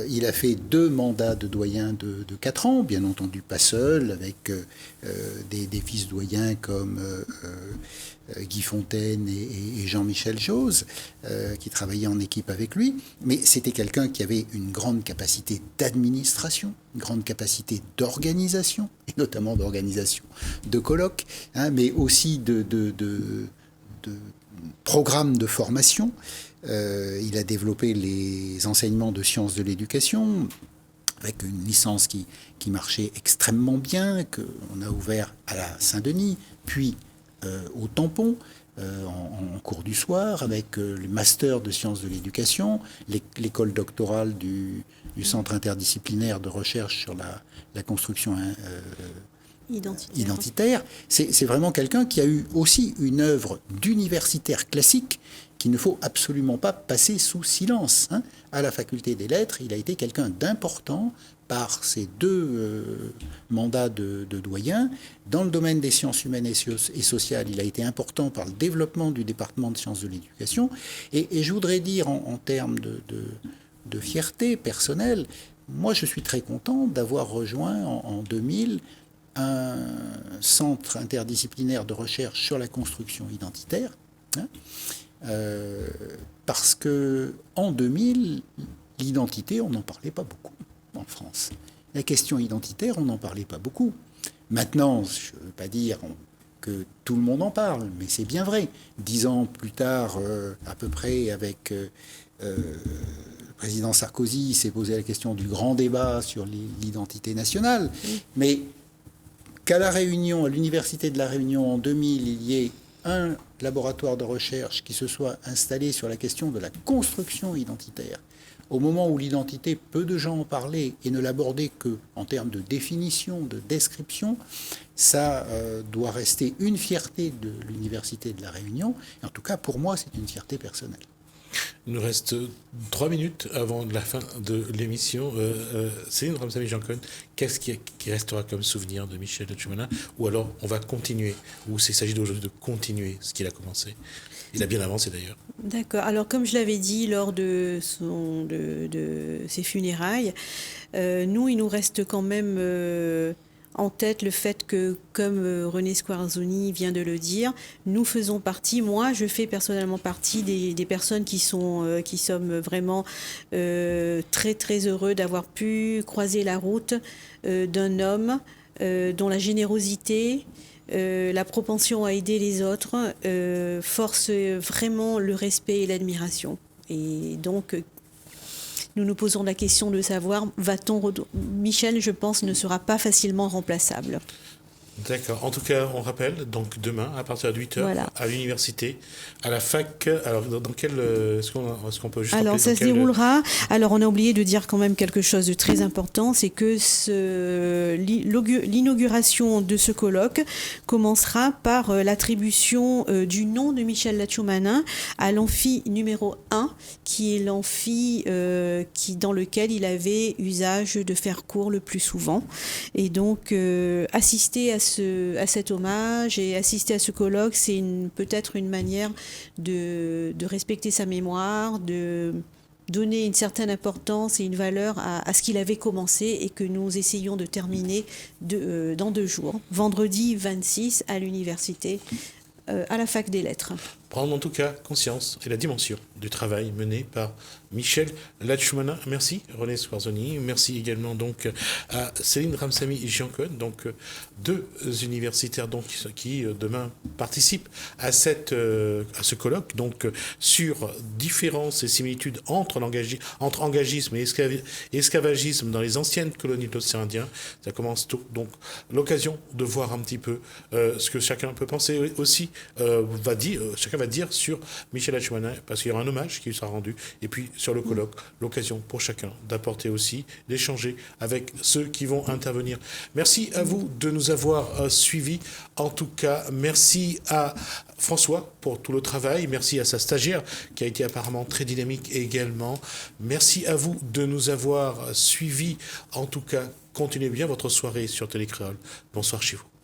Il a fait 2 mandats de doyen de 4 ans, bien entendu pas seul, avec des fils doyens comme Guy Fontaine et Jean-Michel Jose, qui travaillaient en équipe avec lui. Mais c'était quelqu'un qui avait une grande capacité d'administration, une grande capacité d'organisation, et notamment d'organisation de colloques, mais aussi de programmes de formation. Il a développé les enseignements de sciences de l'éducation avec une licence qui marchait extrêmement bien, qu'on a ouvert à la Saint-Denis, puis au Tampon, en cours du soir, avec le master de sciences de l'éducation, l'école doctorale du Centre interdisciplinaire de recherche sur la construction identitaire. C'est vraiment quelqu'un qui a eu aussi une œuvre d'universitaire classique qu'il ne faut absolument pas passer sous silence. À la faculté des lettres, il a été quelqu'un d'important par ses 2 mandats de doyen. Dans le domaine des sciences humaines et sociales, il a été important par le développement du département de sciences de l'éducation. Et je voudrais dire en termes de fierté personnelle, moi je suis très content d'avoir rejoint en 2000 un centre interdisciplinaire de recherche sur la construction identitaire, parce que en 2000, l'identité, on n'en parlait pas beaucoup en France. La question identitaire, on n'en parlait pas beaucoup. Maintenant, je ne veux pas dire que tout le monde en parle, mais c'est bien vrai. 10 ans plus tard, à peu près, avec le président Sarkozy, il s'est posé la question du grand débat sur l'identité nationale. Mais qu'à La Réunion, à l'Université de La Réunion, en 2000, il y ait un laboratoire de recherche qui se soit installé sur la question de la construction identitaire, au moment où l'identité, peu de gens en parlaient et ne l'abordaient qu'en termes de définition, de description, ça doit rester une fierté de l'Université de La Réunion. Et en tout cas, pour moi, c'est une fierté personnelle. Il nous reste 3 minutes avant la fin de l'émission. Céline Ramsamy-Jean-Cohen, qu'est-ce qui restera comme souvenir de Michel Lachoumana? Ou alors on va continuer? Ou il s'agit d'aujourd'hui de continuer ce qu'il a commencé? Il a bien avancé d'ailleurs. D'accord. Alors comme je l'avais dit lors de ses funérailles, il nous reste quand même en tête le fait que, comme René Squarzoni vient de le dire, nous faisons partie, moi je fais personnellement partie des personnes qui sommes vraiment très très heureux d'avoir pu croiser la route d'un homme dont la générosité, la propension à aider les autres force vraiment le respect et l'admiration. Et donc nous nous posons la question de savoir, Michel, je pense, ne sera pas facilement remplaçable. D'accord. En tout cas, on rappelle, donc demain, à partir de 8h, voilà, à l'université, à la fac. Alors, dans quel... Est-ce qu'on peut juste... Alors, ça se déroulera... Alors, on a oublié de dire quand même quelque chose de très important, c'est que l'inauguration de ce colloque commencera par l'attribution du nom de Michel Lachoumana à l'amphi numéro 1, qui est l'amphi dans lequel il avait usage de faire cours le plus souvent. Et donc, assister à cet hommage et assister à ce colloque, c'est peut-être une manière de respecter sa mémoire, de donner une certaine importance et une valeur à ce qu'il avait commencé et que nous essayons de terminer dans 2 jours, vendredi 26 à l'université, à la fac des lettres. prendre en tout cas conscience et la dimension du travail mené par Michel Lachumana. Merci René Squarzoni. Merci également donc à Céline Ramsamy-Giancone, donc deux universitaires donc qui demain participent à ce colloque donc sur différences et similitudes entre engagisme et esclavagisme dans les anciennes colonies de l'océan Indien. Ça commence tôt, donc l'occasion de voir un petit peu ce que chacun peut penser aussi chacun va dire sur Michel Lachumana, parce qu'il y aura un hommage qui lui sera rendu, et puis sur le colloque, l'occasion pour chacun d'apporter aussi, d'échanger avec ceux qui vont intervenir. Merci à vous de nous avoir suivis. En tout cas, merci à François pour tout le travail. Merci à sa stagiaire qui a été apparemment très dynamique également. Merci à vous de nous avoir suivis. En tout cas, continuez bien votre soirée sur Télécréole. Bonsoir chez vous.